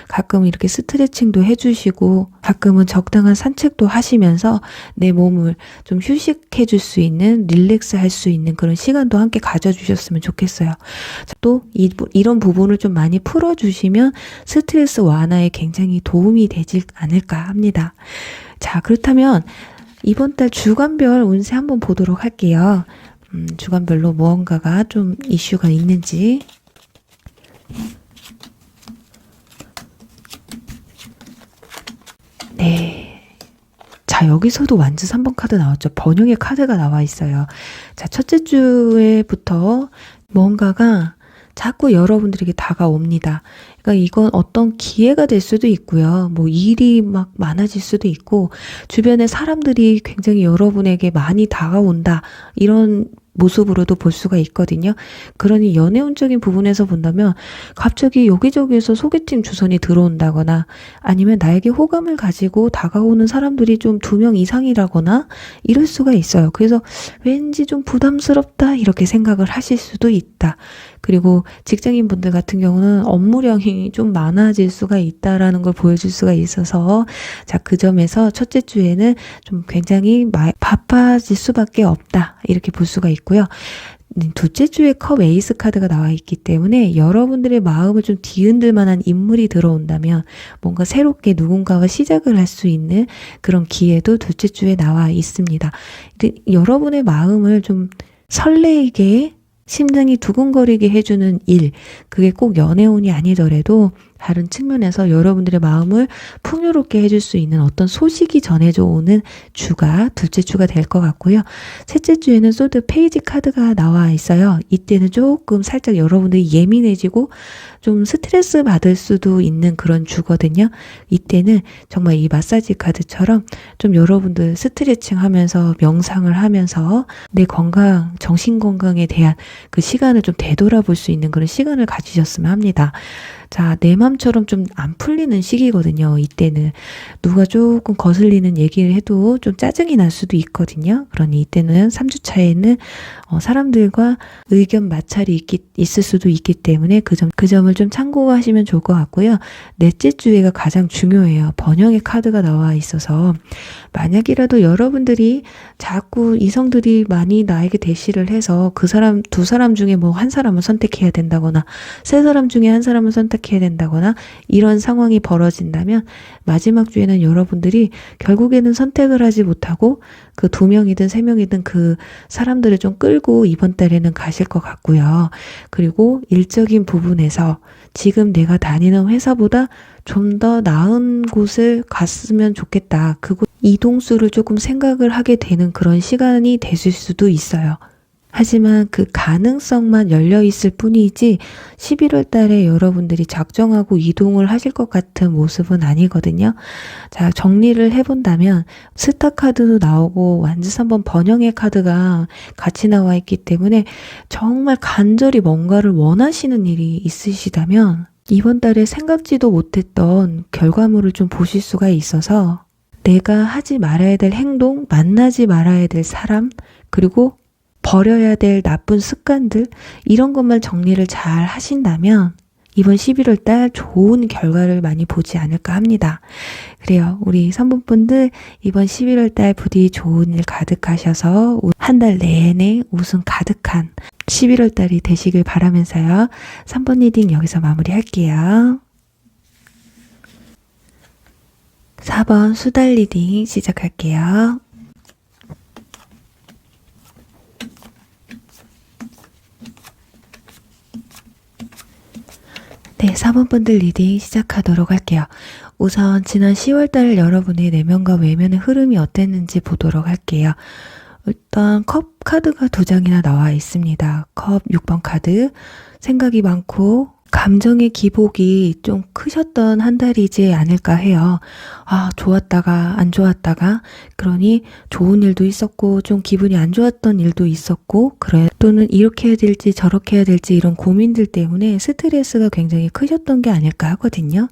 가끔 이렇게 스트레칭도 해주시고 가끔은 적당한 산책도 하시면서 내 몸을 좀 휴식해 줄 수 있는, 릴렉스 할 수 있는 그런 시간도 함께 가져주셨으면 좋겠어요. 또 이런 부분을 좀 많이 풀어주시면 스트레스 완화에 굉장히 도움이 되지 않을까 합니다. 자, 그렇다면 이번 달 주간별 운세 한번 보도록 할게요. 주간별로 무언가가 좀 이슈가 있는지. 네. 자, 여기서도 완즈 3번 카드 나왔죠. 번영의 카드가 나와 있어요. 자, 첫째 주에부터 뭔가가 자꾸 여러분들에게 다가옵니다. 그러니까 이건 어떤 기회가 될 수도 있고요. 뭐 일이 막 많아질 수도 있고 주변에 사람들이 굉장히 여러분에게 많이 다가온다. 이런 모습으로도 볼 수가 있거든요. 그러니 연애운적인 부분에서 본다면 갑자기 여기저기에서 소개팅 주선이 들어온다거나 아니면 나에게 호감을 가지고 다가오는 사람들이 좀 2명 이상이라거나 이럴 수가 있어요. 그래서 왠지 좀 부담스럽다 이렇게 생각을 하실 수도 있다. 그리고 직장인 분들 같은 경우는 업무량이 좀 많아질 수가 있다라는 걸 보여줄 수가 있어서 자, 그 점에서 첫째 주에는 좀 굉장히 바빠질 수밖에 없다 이렇게 볼 수가 있고요. 둘째 주에 컵 에이스 카드가 나와 있기 때문에 여러분들의 마음을 좀 뒤흔들 만한 인물이 들어온다면 뭔가 새롭게 누군가와 시작을 할 수 있는 그런 기회도 둘째 주에 나와 있습니다. 여러분의 마음을 좀 설레게 심장이 두근거리게 해주는 일, 그게 꼭 연애운이 아니더라도 다른 측면에서 여러분들의 마음을 풍요롭게 해줄 수 있는 어떤 소식이 전해져 오는 주가 둘째 주가 될 것 같고요. 셋째 주에는 소드 페이지 카드가 나와 있어요. 이때는 조금 살짝 여러분들이 예민해지고 좀 스트레스 받을 수도 있는 그런 주거든요. 이때는 정말 이 마사지 카드처럼 좀 여러분들 스트레칭 하면서 명상을 하면서 내 건강, 정신 건강에 대한 그 시간을 좀 되돌아볼 수 있는 그런 시간을 가지셨으면 합니다. 자, 내 맘처럼 좀 안 풀리는 시기거든요. 이때는 누가 조금 거슬리는 얘기를 해도 좀 짜증이 날 수도 있거든요. 그러니 이때는 3주 차에는 사람들과 의견 마찰이 있을 수도 있기 때문에 그 점을 좀 참고하시면 좋을 것 같고요. 넷째 주에가 가장 중요해요. 번영의 카드가 나와 있어서 만약이라도 여러분들이 자꾸 이성들이 많이 나에게 대시를 해서 그 사람, 두 사람 중에 뭐 한 사람을 선택해야 된다거나 세 사람 중에 한 사람을 선택해야 된다거나 이런 상황이 벌어진다면 마지막 주에는 여러분들이 결국에는 선택을 하지 못하고 그 2명이든 3명이든 그 사람들을 좀 끌고 이번 달에는 가실 것 같고요. 그리고 일적인 부분에서 지금 내가 다니는 회사보다 좀 더 나은 곳을 갔으면 좋겠다. 그곳 이동수를 조금 생각을 하게 되는 그런 시간이 되실 수도 있어요. 하지만 그 가능성만 열려 있을 뿐이지 11월 달에 여러분들이 작정하고 이동을 하실 것 같은 모습은 아니거든요. 자, 정리를 해본다면 스타 카드도 나오고 완즈 3번 번영의 카드가 같이 나와 있기 때문에 정말 간절히 뭔가를 원하시는 일이 있으시다면 이번 달에 생각지도 못했던 결과물을 좀 보실 수가 있어서 내가 하지 말아야 될 행동, 만나지 말아야 될 사람, 그리고 버려야 될 나쁜 습관들 이런 것만 정리를 잘 하신다면 이번 11월 달 좋은 결과를 많이 보지 않을까 합니다. 그래요. 우리 3번분들 이번 11월 달 부디 좋은 일 가득하셔서 한 달 내내 웃음 가득한 11월 달이 되시길 바라면서요. 3번 리딩 여기서 마무리할게요. 4번 수달 리딩 시작할게요. 네, 4번 분들 리딩 시작하도록 할게요. 우선 지난 10월달 여러분의 내면과 외면의 흐름이 어땠는지 보도록 할게요. 일단 컵 카드가 2장이나 나와 있습니다. 컵 6번 카드, 생각이 많고 감정의 기복이 좀 크셨던 한 달이지 않을까 해요. 좋았다가 안 좋았다가, 그러니 좋은 일도 있었고 좀 기분이 안 좋았던 일도 있었고, 또는 이렇게 해야 될지 저렇게 해야 될지 이런 고민들 때문에 스트레스가 굉장히 크셨던 게 아닐까 하거든요.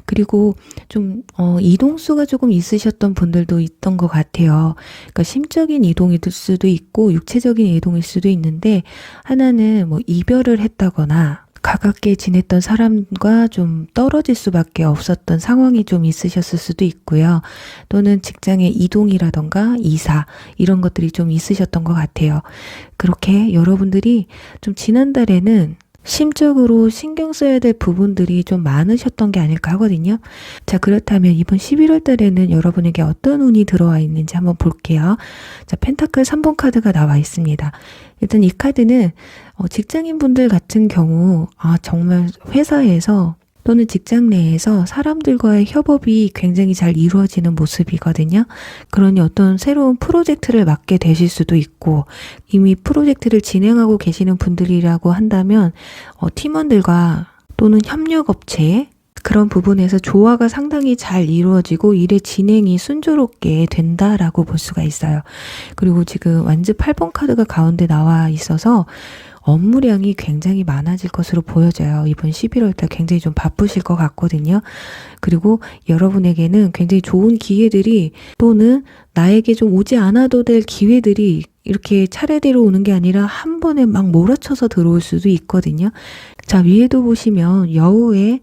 그리고 좀 이동수가 조금 있으셨던 분들도 있던 것 같아요. 그러니까 심적인 이동일 수도 있고 육체적인 이동일 수도 있는데, 하나는 뭐 이별을 했다거나 가깝게 지냈던 사람과 좀 떨어질 수밖에 없었던 상황이 좀 있으셨을 수도 있고요. 또는 직장의 이동이라던가 이사, 이런 것들이 좀 있으셨던 것 같아요. 그렇게 여러분들이 좀 지난달에는 심적으로 신경 써야 될 부분들이 좀 많으셨던 게 아닐까 하거든요. 자, 그렇다면 이번 11월 달에는 여러분에게 어떤 운이 들어와 있는지 한번 볼게요. 자, 펜타클 3번 카드가 나와 있습니다. 일단 이 카드는 직장인 분들 같은 경우 정말 회사에서 또는 직장 내에서 사람들과의 협업이 굉장히 잘 이루어지는 모습이거든요. 그러니 어떤 새로운 프로젝트를 맡게 되실 수도 있고, 이미 프로젝트를 진행하고 계시는 분들이라고 한다면 팀원들과 또는 협력업체, 그런 부분에서 조화가 상당히 잘 이루어지고 일의 진행이 순조롭게 된다라고 볼 수가 있어요. 그리고 지금 완즈 8번 카드가 가운데 나와 있어서 업무량이 굉장히 많아질 것으로 보여져요. 이번 11월 달 굉장히 좀 바쁘실 것 같거든요. 그리고 여러분에게는 굉장히 좋은 기회들이, 또는 나에게 좀 오지 않아도 될 기회들이 이렇게 차례대로 오는 게 아니라 한 번에 막 몰아쳐서 들어올 수도 있거든요. 자, 위에도 보시면 여우의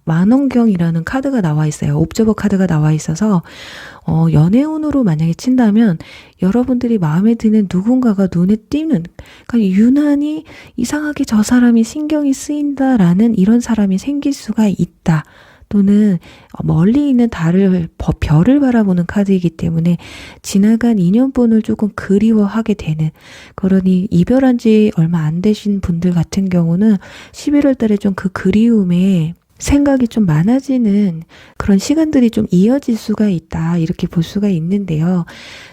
만원경이라는 카드가 나와 있어요. 옵저버 카드가 나와 있어서 연애운으로 만약에 친다면 여러분들이 마음에 드는 누군가가 눈에 띄는, 그러니까 유난히 이상하게 저 사람이 신경이 쓰인다라는 이런 사람이 생길 수가 있다. 또는 멀리 있는 별을 바라보는 카드이기 때문에 지나간 인연분을 조금 그리워하게 되는, 그러니 이별한 지 얼마 안 되신 분들 같은 경우는 11월 달에 좀 그 그리움에 생각이 좀 많아지는 그런 시간들이 좀 이어질 수가 있다, 이렇게 볼 수가 있는데요.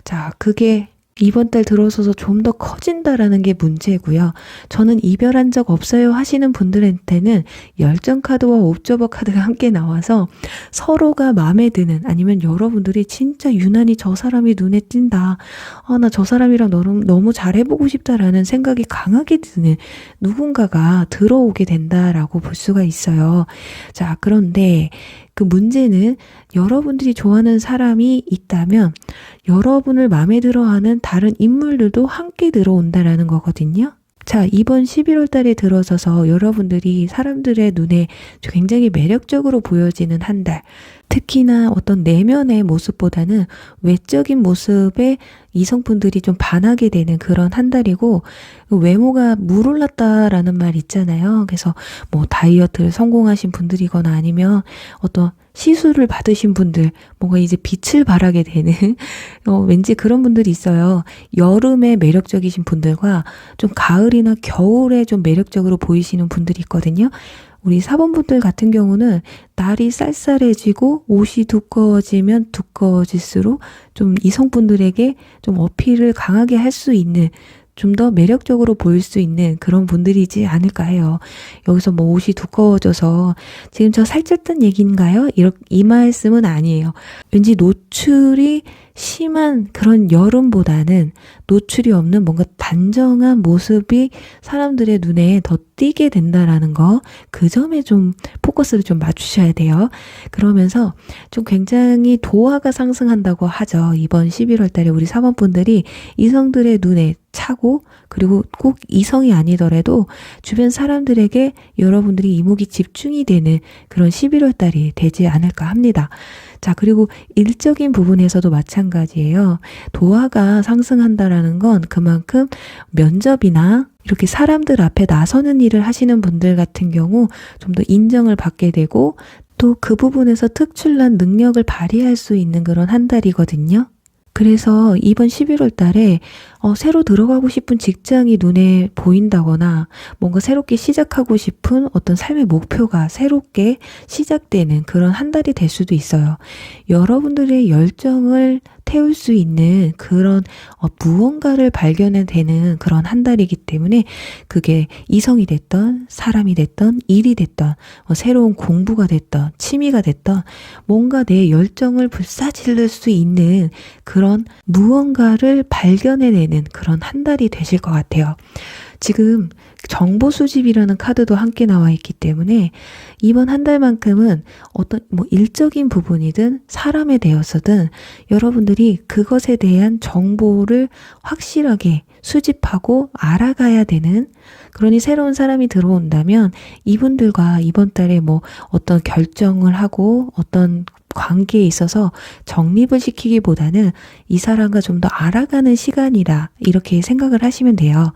자, 그게 이번 달 들어서서 좀 더 커진다라는 게 문제고요. 저는 이별한 적 없어요 하시는 분들한테는 열정 카드와 옵저버 카드가 함께 나와서 서로가 마음에 드는, 아니면 여러분들이 진짜 유난히 저 사람이 눈에 띈다, 나 저 사람이랑 너무 잘해보고 싶다라는 생각이 강하게 드는 누군가가 들어오게 된다라고 볼 수가 있어요. 자, 그런데 그 문제는 여러분들이 좋아하는 사람이 있다면 여러분을 마음에 들어하는 다른 인물들도 함께 들어온다라는 거거든요. 자, 이번 11월 달에 들어서서 여러분들이 사람들의 눈에 굉장히 매력적으로 보여지는 한 달, 특히나 어떤 내면의 모습보다는 외적인 모습에 이성분들이 좀 반하게 되는 그런 한 달이고, 외모가 물올랐다라는 말 있잖아요. 그래서 뭐 다이어트를 성공하신 분들이거나 아니면 어떤 시술을 받으신 분들, 뭔가 이제 빛을 발하게 되는 왠지 그런 분들이 있어요. 여름에 매력적이신 분들과 좀 가을이나 겨울에 좀 매력적으로 보이시는 분들이 있거든요. 우리 4번 분들 같은 경우는 날이 쌀쌀해지고 옷이 두꺼워지면 두꺼워질수록 좀 이성분들에게 좀 어필을 강하게 할 수 있는, 좀 더 매력적으로 보일 수 있는 그런 분들이지 않을까 해요. 여기서 뭐 옷이 두꺼워져서 지금 저 살쪘다는 얘기인가요? 이 말씀은 아니에요. 왠지 노출이 심한 그런 여름보다는 노출이 없는 뭔가 단정한 모습이 사람들의 눈에 더 띄게 된다라는 거, 그 점에 좀 포커스를 좀 맞추셔야 돼요. 그러면서 좀 굉장히 도화가 상승한다고 하죠. 이번 11월 달에 우리 4번 분들이 이성들의 눈에 차고, 그리고 꼭 이성이 아니더라도 주변 사람들에게 여러분들이 이목이 집중이 되는 그런 11월 달이 되지 않을까 합니다. 자, 그리고 일적인 부분에서도 마찬가지예요. 도화가 상승한다라는 건 그만큼 면접이나 이렇게 사람들 앞에 나서는 일을 하시는 분들 같은 경우 좀 더 인정을 받게 되고, 또 그 부분에서 특출난 능력을 발휘할 수 있는 그런 한 달이거든요. 그래서 이번 11월 달에 새로 들어가고 싶은 직장이 눈에 보인다거나 뭔가 새롭게 시작하고 싶은 어떤 삶의 목표가 새롭게 시작되는 그런 한 달이 될 수도 있어요. 여러분들의 열정을 태울 수 있는 그런 무언가를 발견해내는 그런 한 달이기 때문에 그게 이성이 됐던 사람이 됐던 일이 됐던 새로운 공부가 됐던 취미가 됐던 뭔가 내 열정을 불사질를 수 있는 그런 무언가를 발견해내는 그런 한 달이 되실 것 같아요. 지금 정보 수집이라는 카드도 함께 나와 있기 때문에 이번 한 달만큼은 어떤 일적인 부분이든 사람에 대해서든 여러분들이 그것에 대한 정보를 확실하게 수집하고 알아가야 되는, 그러니 새로운 사람이 들어온다면 이분들과 이번 달에 어떤 결정을 하고 어떤 관계에 있어서 정립을 시키기보다는 이 사람과 좀 더 알아가는 시간이라 이렇게 생각을 하시면 돼요.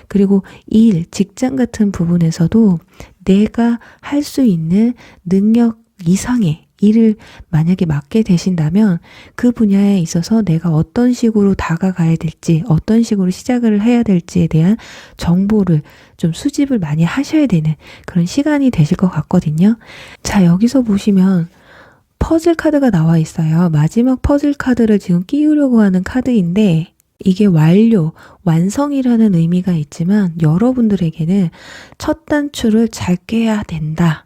그리고 일, 직장 같은 부분에서도 내가 할 수 있는 능력 이상의 일을 만약에 맡게 되신다면 그 분야에 있어서 내가 어떤 식으로 다가가야 될지, 어떤 식으로 시작을 해야 될지에 대한 정보를 좀 수집을 많이 하셔야 되는 그런 시간이 되실 것 같거든요. 자, 여기서 보시면 퍼즐 카드가 나와 있어요. 마지막 퍼즐 카드를 지금 끼우려고 하는 카드인데 이게 완료, 완성이라는 의미가 있지만 여러분들에게는 첫 단추를 잘 꿰야 된다.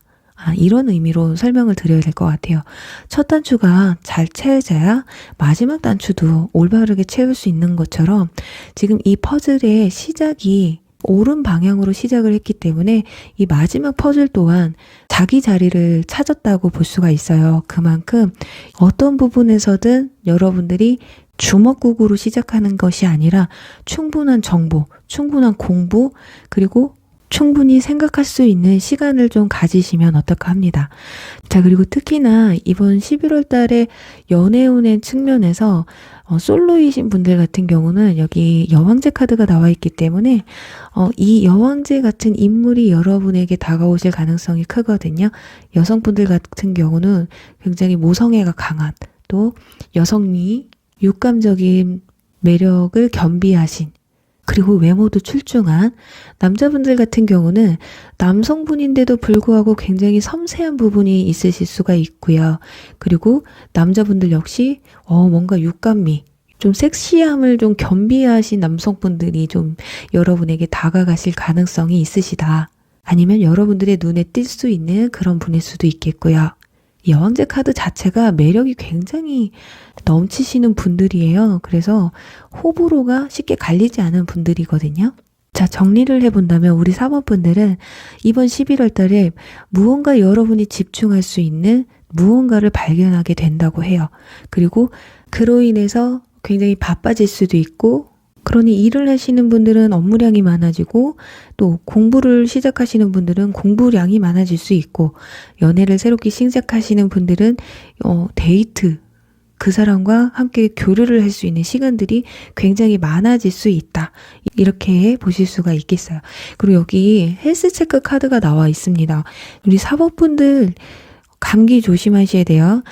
이런 의미로 설명을 드려야 될 것 같아요. 첫 단추가 잘 채워져야 마지막 단추도 올바르게 채울 수 있는 것처럼 지금 이 퍼즐의 시작이 옳은 방향으로 시작을 했기 때문에 이 마지막 퍼즐 또한 자기 자리를 찾았다고 볼 수가 있어요. 그만큼 어떤 부분에서든 여러분들이 주먹구구로 시작하는 것이 아니라 충분한 정보, 충분한 공부, 그리고 충분히 생각할 수 있는 시간을 좀 가지시면 어떨까 합니다. 자, 그리고 특히나 이번 11월 달에 연애운의 측면에서 솔로이신 분들 같은 경우는 여기 여왕제 카드가 나와 있기 때문에 이 여왕제 같은 인물이 여러분에게 다가오실 가능성이 크거든요. 여성분들 같은 경우는 굉장히 모성애가 강한, 또 여성미, 육감적인 매력을 겸비하신, 그리고 외모도 출중한 남자분들 같은 경우는 남성분인데도 불구하고 굉장히 섬세한 부분이 있으실 수가 있고요. 그리고 남자분들 역시 뭔가 육감미, 좀 섹시함을 좀 겸비하신 남성분들이 좀 여러분에게 다가가실 가능성이 있으시다. 아니면 여러분들의 눈에 띌 수 있는 그런 분일 수도 있겠고요. 여왕제 카드 자체가 매력이 굉장히 넘치시는 분들이에요. 그래서 호불호가 쉽게 갈리지 않은 분들이거든요. 자, 정리를 해본다면 우리 사모분들은 이번 11월 달에 무언가 여러분이 집중할 수 있는 무언가를 발견하게 된다고 해요. 그리고 그로 인해서 굉장히 바빠질 수도 있고, 그러니 일을 하시는 분들은 업무량이 많아지고 또 공부를 시작하시는 분들은 공부량이 많아질 수 있고, 연애를 새롭게 시작하시는 분들은 데이트, 그 사람과 함께 교류를 할 수 있는 시간들이 굉장히 많아질 수 있다. 이렇게 보실 수가 있겠어요. 그리고 여기 헬스 체크 카드가 나와 있습니다. 우리 사모분들 감기 조심하셔야 돼요.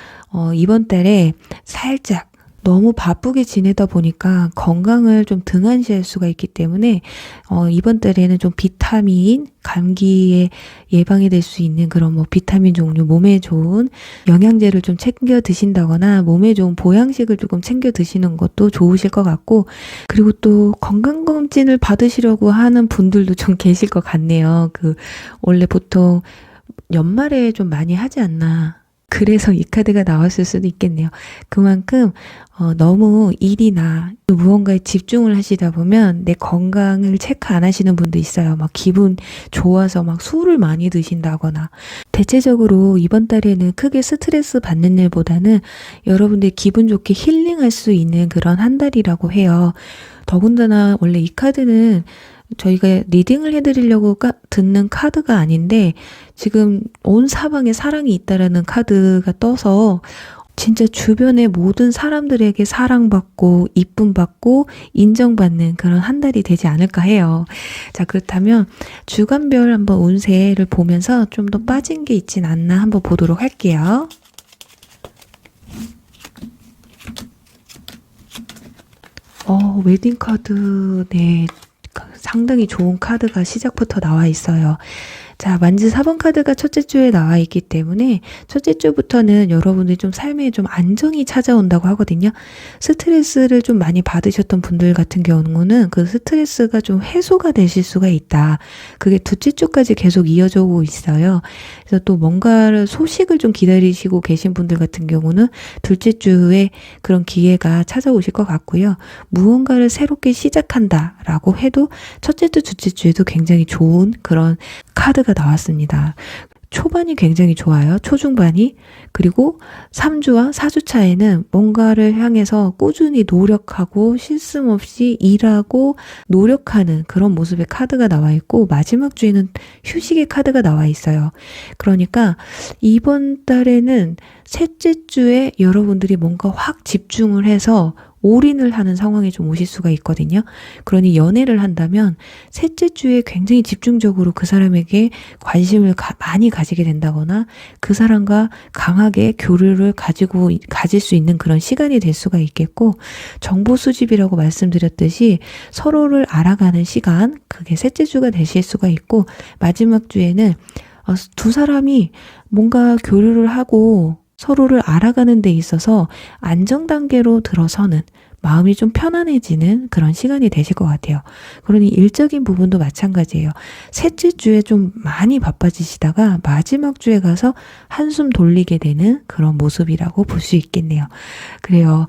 이번 달에 살짝 너무 바쁘게 지내다 보니까 건강을 좀 등한시할 수가 있기 때문에 이번 달에는 좀 비타민, 감기에 예방이 될 수 있는 그런 비타민 종류, 몸에 좋은 영양제를 좀 챙겨 드신다거나 몸에 좋은 보양식을 조금 챙겨 드시는 것도 좋으실 것 같고, 그리고 또 건강검진을 받으시려고 하는 분들도 좀 계실 것 같네요. 원래 보통 연말에 좀 많이 하지 않나. 그래서 이 카드가 나왔을 수도 있겠네요. 그만큼 너무 일이나 또 무언가에 집중을 하시다 보면 내 건강을 체크 안 하시는 분도 있어요. 막 기분 좋아서 막 술을 많이 드신다거나. 대체적으로 이번 달에는 크게 스트레스 받는 일보다는 여러분들 기분 좋게 힐링할 수 있는 그런 한 달이라고 해요. 더군다나 원래 이 카드는 저희가 리딩을 해드리려고 듣는 카드가 아닌데 지금 온 사방에 사랑이 있다라는 카드가 떠서 진짜 주변의 모든 사람들에게 사랑받고 이쁨받고 인정받는 그런 한 달이 되지 않을까 해요. 자, 그렇다면 주간별 한번 운세를 보면서 좀 더 빠진 게 있진 않나 한번 보도록 할게요. 웨딩 카드, 네. 상당히 좋은 카드가 시작부터 나와 있어요. 자, 만지 4번 카드가 첫째 주에 나와 있기 때문에 첫째 주부터는 여러분들이 좀 삶에 좀 안정이 찾아온다고 하거든요. 스트레스를 좀 많이 받으셨던 분들 같은 경우는 그 스트레스가 좀 해소가 되실 수가 있다. 그게 둘째 주까지 계속 이어져 오고 있어요. 그래서 또 뭔가를 소식을 좀 기다리시고 계신 분들 같은 경우는 둘째 주에 그런 기회가 찾아오실 것 같고요. 무언가를 새롭게 시작한다라고 해도 첫째 주, 둘째 주에도 굉장히 좋은 그런 카드가 나왔습니다. 초반이 굉장히 좋아요. 초중반이. 그리고 3주와 4주 차에는 뭔가를 향해서 꾸준히 노력하고 쉴 새 없이 일하고 노력하는 그런 모습의 카드가 나와 있고, 마지막 주에는 휴식의 카드가 나와 있어요. 그러니까 이번 달에는 셋째 주에 여러분들이 뭔가 확 집중을 해서 올인을 하는 상황이 좀 오실 수가 있거든요. 그러니 연애를 한다면 셋째 주에 굉장히 집중적으로 그 사람에게 관심을 많이 가지게 된다거나 그 사람과 강하게 교류를 가질 수 있는 그런 시간이 될 수가 있겠고, 정보 수집이라고 말씀드렸듯이 서로를 알아가는 시간, 그게 셋째 주가 되실 수가 있고, 마지막 주에는 두 사람이 뭔가 교류를 하고 서로를 알아가는 데 있어서 안정 단계로 들어서는, 마음이 좀 편안해지는 그런 시간이 되실 것 같아요. 그러니 일적인 부분도 마찬가지예요. 셋째 주에 좀 많이 바빠지시다가 마지막 주에 가서 한숨 돌리게 되는 그런 모습이라고 볼 수 있겠네요. 그래요.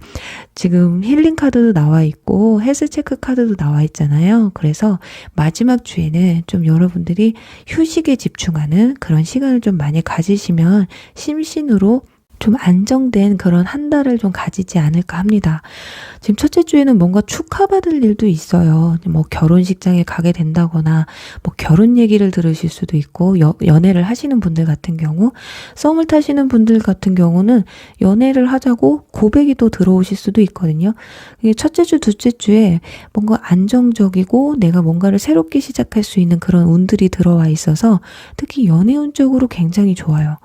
지금 힐링 카드도 나와 있고 헬스 체크 카드도 나와 있잖아요. 그래서 마지막 주에는 좀 여러분들이 휴식에 집중하는 그런 시간을 좀 많이 가지시면 심신으로 좀 안정된 그런 한 달을 좀 가지지 않을까 합니다. 지금 첫째 주에는 뭔가 축하받을 일도 있어요. 뭐 결혼식장에 가게 된다거나 뭐 결혼 얘기를 들으실 수도 있고, 연애를 하시는 분들 같은 경우, 썸을 타시는 분들 같은 경우는 연애를 하자고 고백이 또 들어오실 수도 있거든요. 첫째 주, 둘째 주에 뭔가 안정적이고 내가 뭔가를 새롭게 시작할 수 있는 그런 운들이 들어와 있어서 특히 연애운 쪽으로 굉장히 좋아요.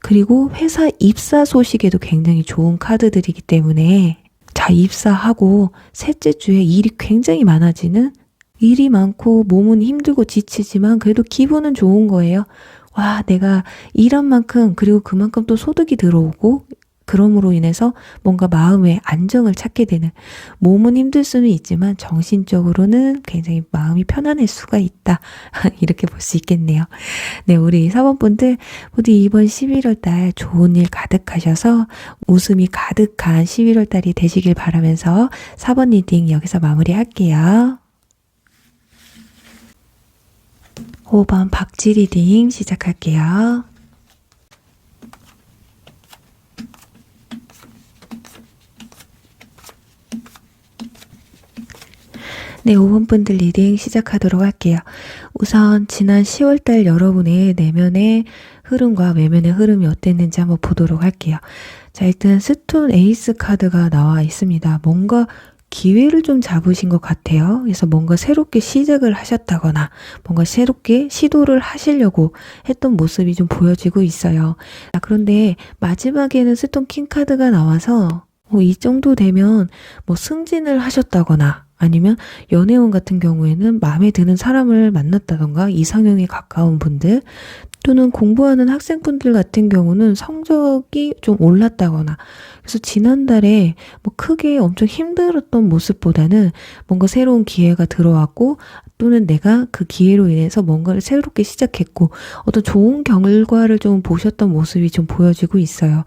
그리고 회사 입사 소식에도 굉장히 좋은 카드들이기 때문에, 자, 입사하고 셋째 주에 일이 굉장히 많아지는, 일이 많고 몸은 힘들고 지치지만 그래도 기분은 좋은 거예요. 와, 내가 일한 만큼, 그리고 그만큼 또 소득이 들어오고, 그럼으로 인해서 뭔가 마음의 안정을 찾게 되는, 몸은 힘들 수는 있지만 정신적으로는 굉장히 마음이 편안할 수가 있다. 이렇게 볼 수 있겠네요. 네, 우리 4번 분들 모두 이번 11월 달 좋은 일 가득하셔서 웃음이 가득한 11월 달이 되시길 바라면서 4번 리딩 여기서 마무리할게요. 5번 박지 리딩 시작할게요. 네, 5번 분들 리딩 시작하도록 할게요. 우선 지난 10월달 여러분의 내면의 흐름과 외면의 흐름이 어땠는지 한번 보도록 할게요. 자, 일단 스톤 에이스 카드가 나와 있습니다. 뭔가 기회를 좀 잡으신 것 같아요. 그래서 뭔가 새롭게 시작을 하셨다거나 뭔가 새롭게 시도를 하시려고 했던 모습이 좀 보여지고 있어요. 자, 그런데 마지막에는 스톤 킹 카드가 나와서 이 정도 되면 뭐 승진을 하셨다거나, 아니면 연애운 같은 경우에는 마음에 드는 사람을 만났다던가 이상형에 가까운 분들, 또는 공부하는 학생분들 같은 경우는 성적이 좀 올랐다거나, 그래서 지난달에 뭐 크게 엄청 힘들었던 모습보다는 뭔가 새로운 기회가 들어왔고, 또는 내가 그 기회로 인해서 뭔가를 새롭게 시작했고 어떤 좋은 결과를 좀 보셨던 모습이 좀 보여지고 있어요.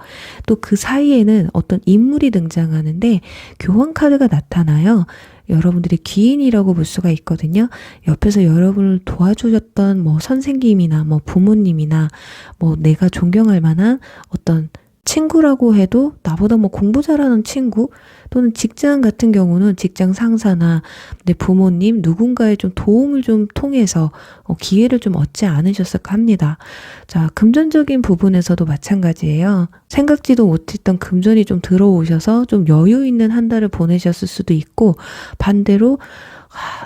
또 그 사이에는 어떤 인물이 등장하는데 교환 카드가 나타나요. 여러분들이 귀인이라고 볼 수가 있거든요. 옆에서 여러분을 도와주셨던 뭐 선생님이나 뭐 부모님이나 뭐 내가 존경할 만한 어떤 친구라고 해도 나보다 뭐 공부 잘하는 친구, 또는 직장 같은 경우는 직장 상사나 내 부모님 누군가의 좀 도움을 좀 통해서 기회를 좀 얻지 않으셨을까 합니다. 자, 금전적인 부분에서도 마찬가지예요. 생각지도 못했던 금전이 좀 들어오셔서 좀 여유 있는 한 달을 보내셨을 수도 있고, 반대로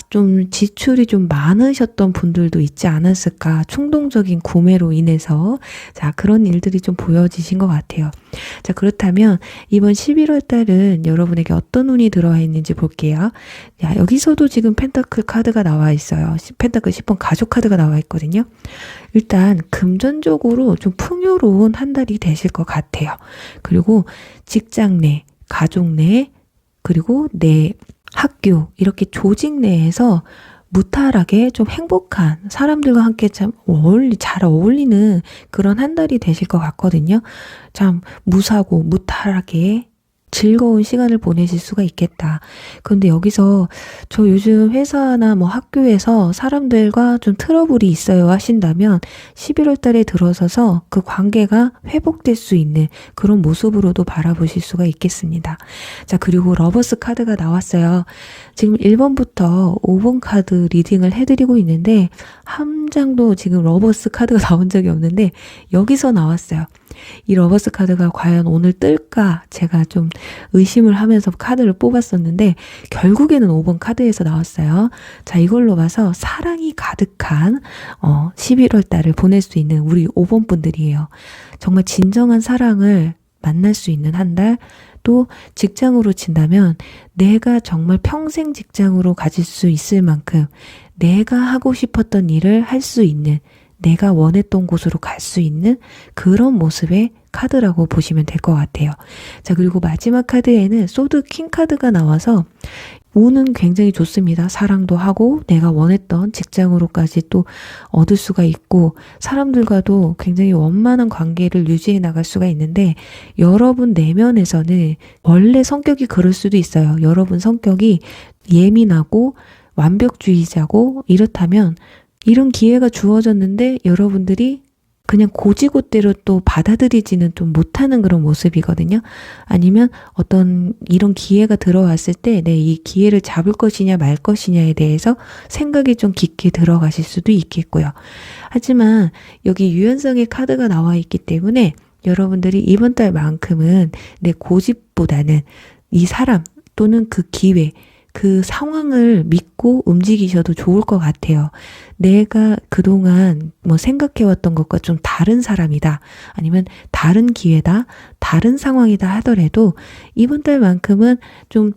좀 지출이 좀 많으셨던 분들도 있지 않았을까. 충동적인 구매로 인해서. 자, 그런 일들이 좀 보여지신 것 같아요. 자, 그렇다면 이번 11월 달은 여러분에게 어떤 운이 들어와 있는지 볼게요. 자, 여기서도 지금 펜타클 카드가 나와 있어요. 펜타클 10번 가족 카드가 나와 있거든요. 일단 금전적으로 좀 풍요로운 한 달이 되실 것 같아요. 그리고 직장 내, 가족 내, 그리고 내 학교, 이렇게 조직 내에서 무탈하게 좀 행복한 사람들과 함께 참 잘 어울리는 그런 한 달이 되실 것 같거든요. 참 무사고 무탈하게 즐거운 시간을 보내실 수가 있겠다. 그런데 여기서 저 요즘 회사나 뭐 학교에서 사람들과 좀 트러블이 있어요 하신다면 11월 달에 들어서서 그 관계가 회복될 수 있는 그런 모습으로도 바라보실 수가 있겠습니다. 자, 그리고 러버스 카드가 나왔어요. 지금 1번부터 5번 카드 리딩을 해드리고 있는데 한 장도 지금 러버스 카드가 나온 적이 없는데 여기서 나왔어요. 이 러버스 카드가 과연 오늘 뜰까 제가 좀 의심을 하면서 카드를 뽑았었는데 결국에는 5번 카드에서 나왔어요. 자, 이걸로 봐서 사랑이 가득한 11월 달을 보낼 수 있는 우리 5번 분들이에요. 정말 진정한 사랑을 만날 수 있는 한 달, 또 직장으로 친다면 내가 정말 평생 직장으로 가질 수 있을 만큼 내가 하고 싶었던 일을 할 수 있는, 내가 원했던 곳으로 갈 수 있는 그런 모습의 카드라고 보시면 될 것 같아요. 자, 그리고 마지막 카드에는 소드 킹 카드가 나와서 운은 굉장히 좋습니다. 사랑도 하고 내가 원했던 직장으로까지 또 얻을 수가 있고 사람들과도 굉장히 원만한 관계를 유지해 나갈 수가 있는데 여러분 내면에서는 원래 성격이 그럴 수도 있어요. 여러분 성격이 예민하고 완벽주의자고 이렇다면 이런 기회가 주어졌는데 여러분들이 그냥 고지고대로 또 받아들이지는 좀 못하는 그런 모습이거든요. 아니면 어떤 이런 기회가 들어왔을 때 이 기회를 잡을 것이냐 말 것이냐에 대해서 생각이 좀 깊게 들어가실 수도 있겠고요. 하지만 여기 유연성의 카드가 나와 있기 때문에 여러분들이 이번 달만큼은 내 고집보다는 이 사람 또는 그 기회, 그 상황을 믿고 움직이셔도 좋을 것 같아요. 내가 그동안 뭐 생각해왔던 것과 좀 다른 사람이다. 아니면 다른 기회다. 다른 상황이다 하더라도 이번 달만큼은 좀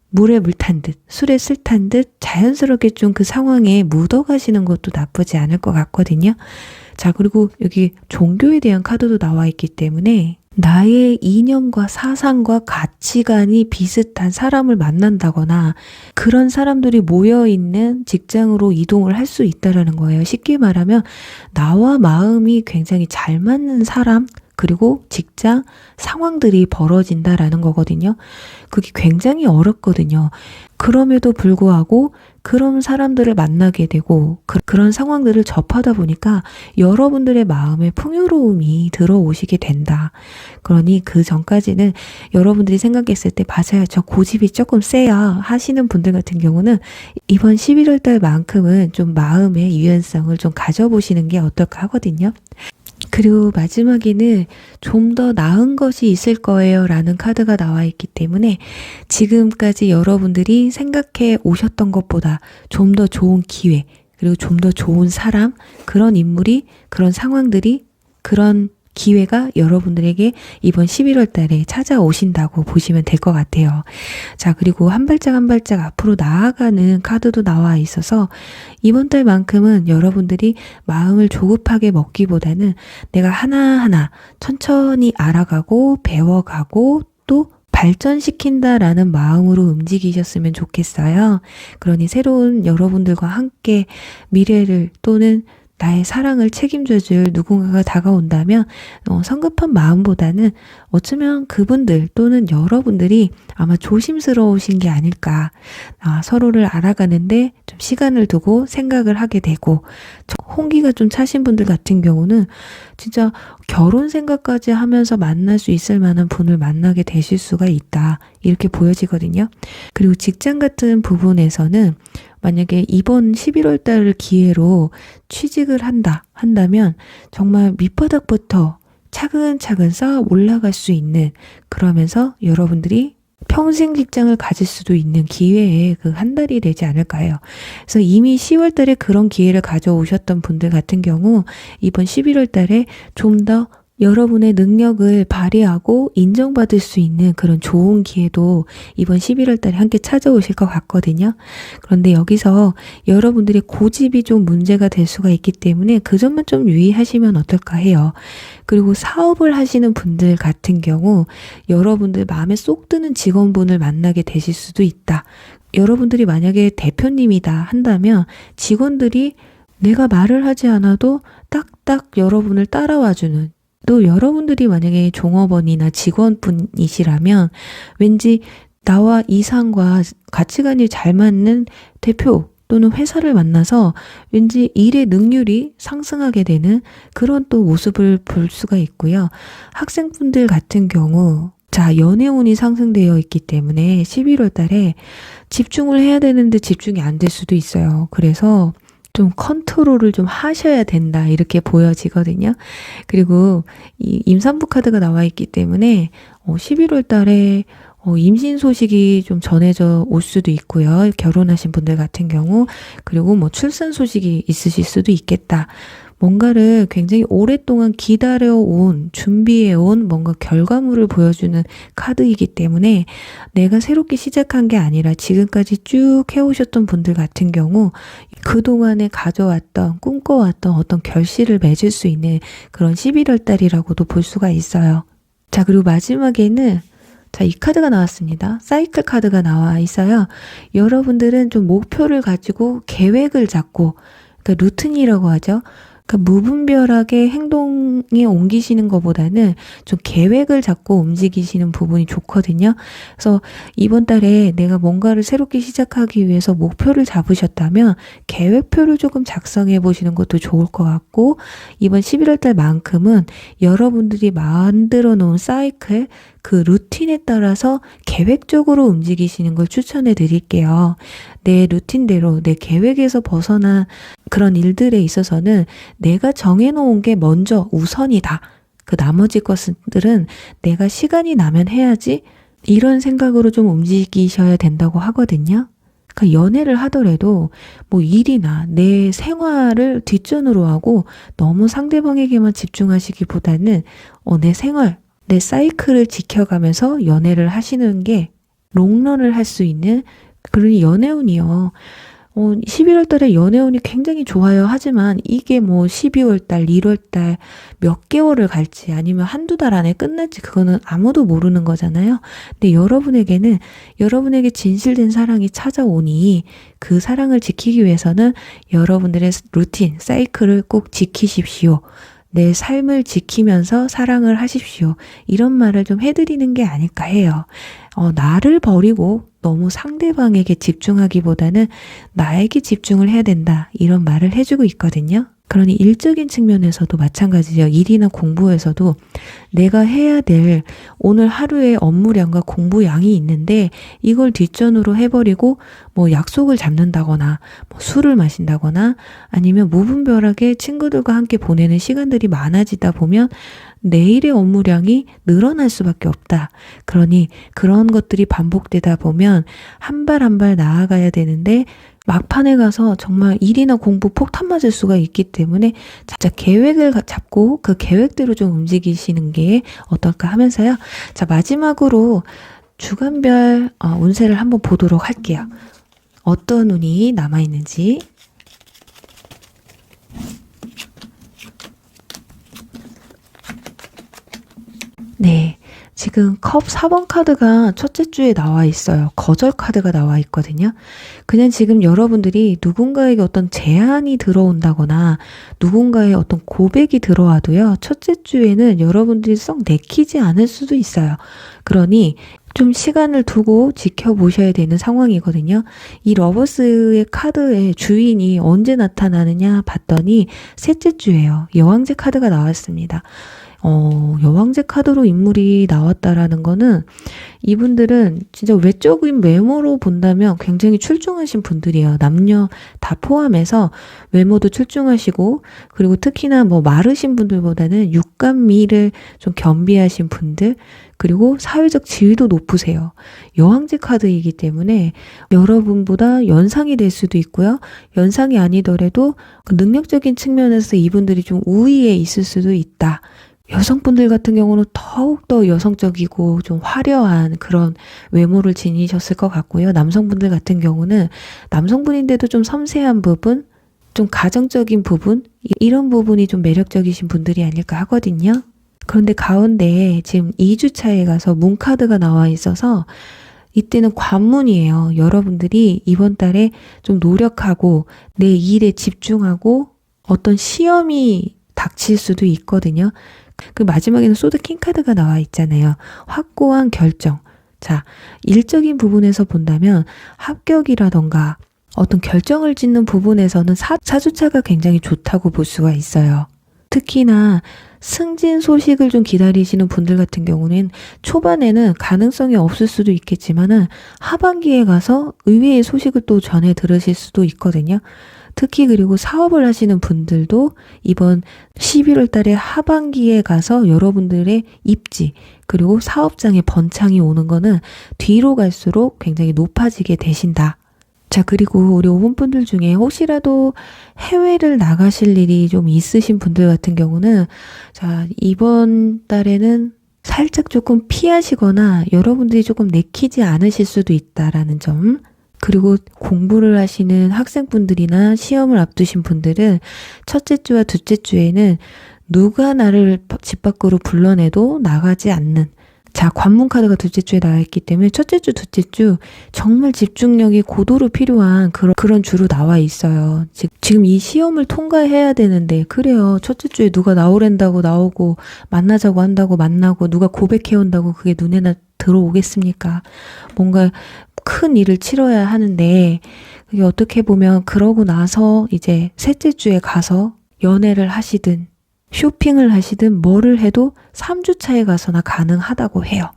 물에 물 탄 듯, 술에 술 탄 듯 자연스럽게 좀 그 상황에 묻어가시는 것도 나쁘지 않을 것 같거든요. 자, 그리고 여기 종교에 대한 카드도 나와 있기 때문에 나의 이념과 사상과 가치관이 비슷한 사람을 만난다거나 그런 사람들이 모여있는 직장으로 이동을 할 수 있다라는 거예요. 쉽게 말하면 나와 마음이 굉장히 잘 맞는 사람, 그리고 직장 상황들이 벌어진다라는 거거든요. 그게 굉장히 어렵거든요. 그럼에도 불구하고 그런 사람들을 만나게 되고 그런 상황들을 접하다 보니까 여러분들의 마음에 풍요로움이 들어오시게 된다. 그러니 그 전까지는 여러분들이 생각했을 때 맞아요. 저 고집이 조금 세야 하시는 분들 같은 경우는 이번 11월 달만큼은 좀 마음의 유연성을 좀 가져보시는 게 어떨까 하거든요. 그리고 마지막에는 좀 더 나은 것이 있을 거예요 라는 카드가 나와 있기 때문에 지금까지 여러분들이 생각해 오셨던 것보다 좀 더 좋은 기회, 그리고 좀 더 좋은 사람, 그런 인물이, 그런 상황들이, 그런 기회가 여러분들에게 이번 11월 달에 찾아오신다고 보시면 될 것 같아요. 자, 그리고 한 발짝 한 발짝 앞으로 나아가는 카드도 나와 있어서 이번 달만큼은 여러분들이 마음을 조급하게 먹기보다는 내가 하나하나 천천히 알아가고 배워가고 또 발전시킨다라는 마음으로 움직이셨으면 좋겠어요. 그러니 새로운 여러분들과 함께 미래를 또는 나의 사랑을 책임져줄 누군가가 다가온다면 성급한 마음보다는 어쩌면 그분들 또는 여러분들이 아마 조심스러우신 게 아닐까. 서로를 알아가는데 좀 시간을 두고 생각을 하게 되고 홍기가 좀 차신 분들 같은 경우는 진짜 결혼 생각까지 하면서 만날 수 있을 만한 분을 만나게 되실 수가 있다. 이렇게 보여지거든요. 그리고 직장 같은 부분에서는 만약에 이번 11월 달을 기회로 취직을 한다면 정말 밑바닥부터 차근차근 쌓아 올라갈 수 있는, 그러면서 여러분들이 평생 직장을 가질 수도 있는 기회의 그 한 달이 되지 않을까 해요. 그래서 이미 10월 달에 그런 기회를 가져오셨던 분들 같은 경우 이번 11월 달에 좀 더 여러분의 능력을 발휘하고 인정받을 수 있는 그런 좋은 기회도 이번 11월 달에 함께 찾아오실 것 같거든요. 그런데 여기서 여러분들의 고집이 좀 문제가 될 수가 있기 때문에 그 점만 좀 유의하시면 어떨까 해요. 그리고 사업을 하시는 분들 같은 경우 여러분들 마음에 쏙 드는 직원분을 만나게 되실 수도 있다. 여러분들이 만약에 대표님이다 한다면 직원들이 내가 말을 하지 않아도 딱딱 여러분을 따라와주는, 또 여러분들이 만약에 종업원이나 직원분이시라면 왠지 나와 이상과 가치관이 잘 맞는 대표 또는 회사를 만나서 왠지 일의 능률이 상승하게 되는 그런 또 모습을 볼 수가 있고요. 학생분들 같은 경우 자, 연애운이 상승되어 있기 때문에 11월 달에 집중을 해야 되는데 집중이 안 될 수도 있어요. 그래서 좀 컨트롤을 좀 하셔야 된다 이렇게 보여지거든요. 그리고 이 임산부 카드가 나와 있기 때문에 11월 달에 임신 소식이 좀 전해져 올 수도 있고요. 결혼하신 분들 같은 경우, 그리고 뭐 출산 소식이 있으실 수도 있겠다. 뭔가를 굉장히 오랫동안 기다려온, 준비해온 뭔가 결과물을 보여주는 카드이기 때문에 내가 새롭게 시작한 게 아니라 지금까지 쭉 해오셨던 분들 같은 경우 그동안에 가져왔던, 꿈꿔왔던 어떤 결실을 맺을 수 있는 그런 11월 달이라고도 볼 수가 있어요. 자, 그리고 마지막에는 자, 이 카드가 나왔습니다. 사이클 카드가 나와 있어요. 여러분들은 좀 목표를 가지고 계획을 잡고, 그러니까 루틴이라고 하죠. 그러니까 무분별하게 행동에 옮기시는 것보다는 좀 계획을 잡고 움직이시는 부분이 좋거든요. 그래서 이번 달에 내가 뭔가를 새롭게 시작하기 위해서 목표를 잡으셨다면 계획표를 조금 작성해 보시는 것도 좋을 것 같고, 이번 11월 달만큼은 여러분들이 만들어 놓은 사이클, 그 루틴에 따라서 계획적으로 움직이시는 걸 추천해 드릴게요. 내 루틴대로 내 계획에서 벗어난 그런 일들에 있어서는 내가 정해놓은 게 먼저 우선이다. 그 나머지 것들은 내가 시간이 나면 해야지. 이런 생각으로 좀 움직이셔야 된다고 하거든요. 그러니까 연애를 하더라도 뭐 일이나 내 생활을 뒷전으로 하고 너무 상대방에게만 집중하시기보다는 내 생활, 내 사이클을 지켜가면서 연애를 하시는 게 롱런을 할 수 있는 그런 연애운이요. 11월 달에 연애운이 굉장히 좋아요. 하지만 이게 뭐 12월 달, 1월 달 몇 개월을 갈지 아니면 한두 달 안에 끝날지 그거는 아무도 모르는 거잖아요. 근데 여러분에게는 여러분에게 진실된 사랑이 찾아오니 그 사랑을 지키기 위해서는 여러분들의 루틴, 사이클을 꼭 지키십시오. 내 삶을 지키면서 사랑을 하십시오. 이런 말을 좀 해드리는 게 아닐까 해요. 나를 버리고 너무 상대방에게 집중하기보다는 나에게 집중을 해야 된다. 이런 말을 해주고 있거든요. 그러니 일적인 측면에서도 마찬가지죠. 일이나 공부에서도 내가 해야 될 오늘 하루의 업무량과 공부량이 있는데 이걸 뒷전으로 해버리고 뭐 약속을 잡는다거나 뭐 술을 마신다거나 아니면 무분별하게 친구들과 함께 보내는 시간들이 많아지다 보면 내일의 업무량이 늘어날 수밖에 없다. 그러니 그런 것들이 반복되다 보면 한 발 한 발 나아가야 되는데 막판에 가서 정말 일이나 공부 폭탄 맞을 수가 있기 때문에 진짜 계획을 잡고 그 계획대로 좀 움직이시는 게 어떨까 하면서요. 자, 마지막으로 주간별 운세를 한번 보도록 할게요. 어떤 운이 남아있는지. 네. 지금 컵 4번 카드가 첫째 주에 나와 있어요. 거절 카드가 나와 있거든요. 그냥 지금 여러분들이 누군가에게 어떤 제안이 들어온다거나 누군가의 어떤 고백이 들어와도요. 첫째 주에는 여러분들이 썩 내키지 않을 수도 있어요. 그러니 좀 시간을 두고 지켜보셔야 되는 상황이거든요. 이 러버스의 카드의 주인이 언제 나타나느냐 봤더니 셋째 주예요. 여왕제 카드가 나왔습니다. 여왕제 카드로 인물이 나왔다라는 거는 이분들은 진짜 외적인 외모로 본다면 굉장히 출중하신 분들이에요. 남녀 다 포함해서 외모도 출중하시고, 그리고 특히나 뭐 마르신 분들보다는 육감미를 좀 겸비하신 분들, 그리고 사회적 지위도 높으세요. 여왕제 카드이기 때문에 여러분보다 연상이 될 수도 있고요. 연상이 아니더라도 능력적인 측면에서 이분들이 좀 우위에 있을 수도 있다. 여성분들 같은 경우는 더욱더 여성적이고 좀 화려한 그런 외모를 지니셨을 것 같고요. 남성분들 같은 경우는 남성분인데도 좀 섬세한 부분, 좀 가정적인 부분, 이런 부분이 좀 매력적이신 분들이 아닐까 하거든요. 그런데 가운데 지금 2주차에 가서 문카드가 나와 있어서 이때는 관문이에요. 여러분들이 이번 달에 좀 노력하고 내 일에 집중하고 어떤 시험이 닥칠 수도 있거든요. 그 마지막에는 소드 킹카드가 나와 있잖아요. 확고한 결정. 자, 일적인 부분에서 본다면 합격이라던가 어떤 결정을 짓는 부분에서는 사주차가 굉장히 좋다고 볼 수가 있어요. 특히나 승진 소식을 좀 기다리시는 분들 같은 경우는 초반에는 가능성이 없을 수도 있겠지만은 하반기에 가서 의외의 소식을 또 전해 들으실 수도 있거든요. 특히 그리고 사업을 하시는 분들도 이번 11월 달에 하반기에 가서 여러분들의 입지 그리고 사업장의 번창이 오는 거는 뒤로 갈수록 굉장히 높아지게 되신다. 자, 그리고 우리 5번 분들 중에 혹시라도 해외를 나가실 일이 좀 있으신 분들 같은 경우는 자, 이번 달에는 살짝 조금 피하시거나 여러분들이 조금 내키지 않으실 수도 있다라는 점. 그리고 공부를 하시는 학생분들이나 시험을 앞두신 분들은 첫째 주와 둘째 주에는 누가 나를 집 밖으로 불러내도 나가지 않는, 자, 관문 카드가 둘째 주에 나와 있기 때문에 첫째 주, 둘째 주 정말 집중력이 고도로 필요한 그런 주로 나와 있어요. 지금 이 시험을 통과해야 되는데, 그래요. 첫째 주에 누가 나오랜다고 나오고 만나자고 한다고 만나고 누가 고백해온다고 그게 눈에나 들어오겠습니까? 뭔가 큰 일을 치러야 하는데, 그게 어떻게 보면 그러고 나서 이제 셋째 주에 가서 연애를 하시든 쇼핑을 하시든 뭐를 해도 3주 차에 가서나 가능하다고 해요.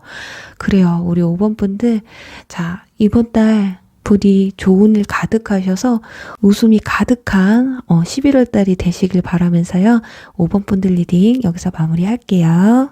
그래요. 우리 5번 분들, 자, 이번 달 부디 좋은 일 가득하셔서 웃음이 가득한 11월 달이 되시길 바라면서요. 5번 분들 리딩 여기서 마무리할게요.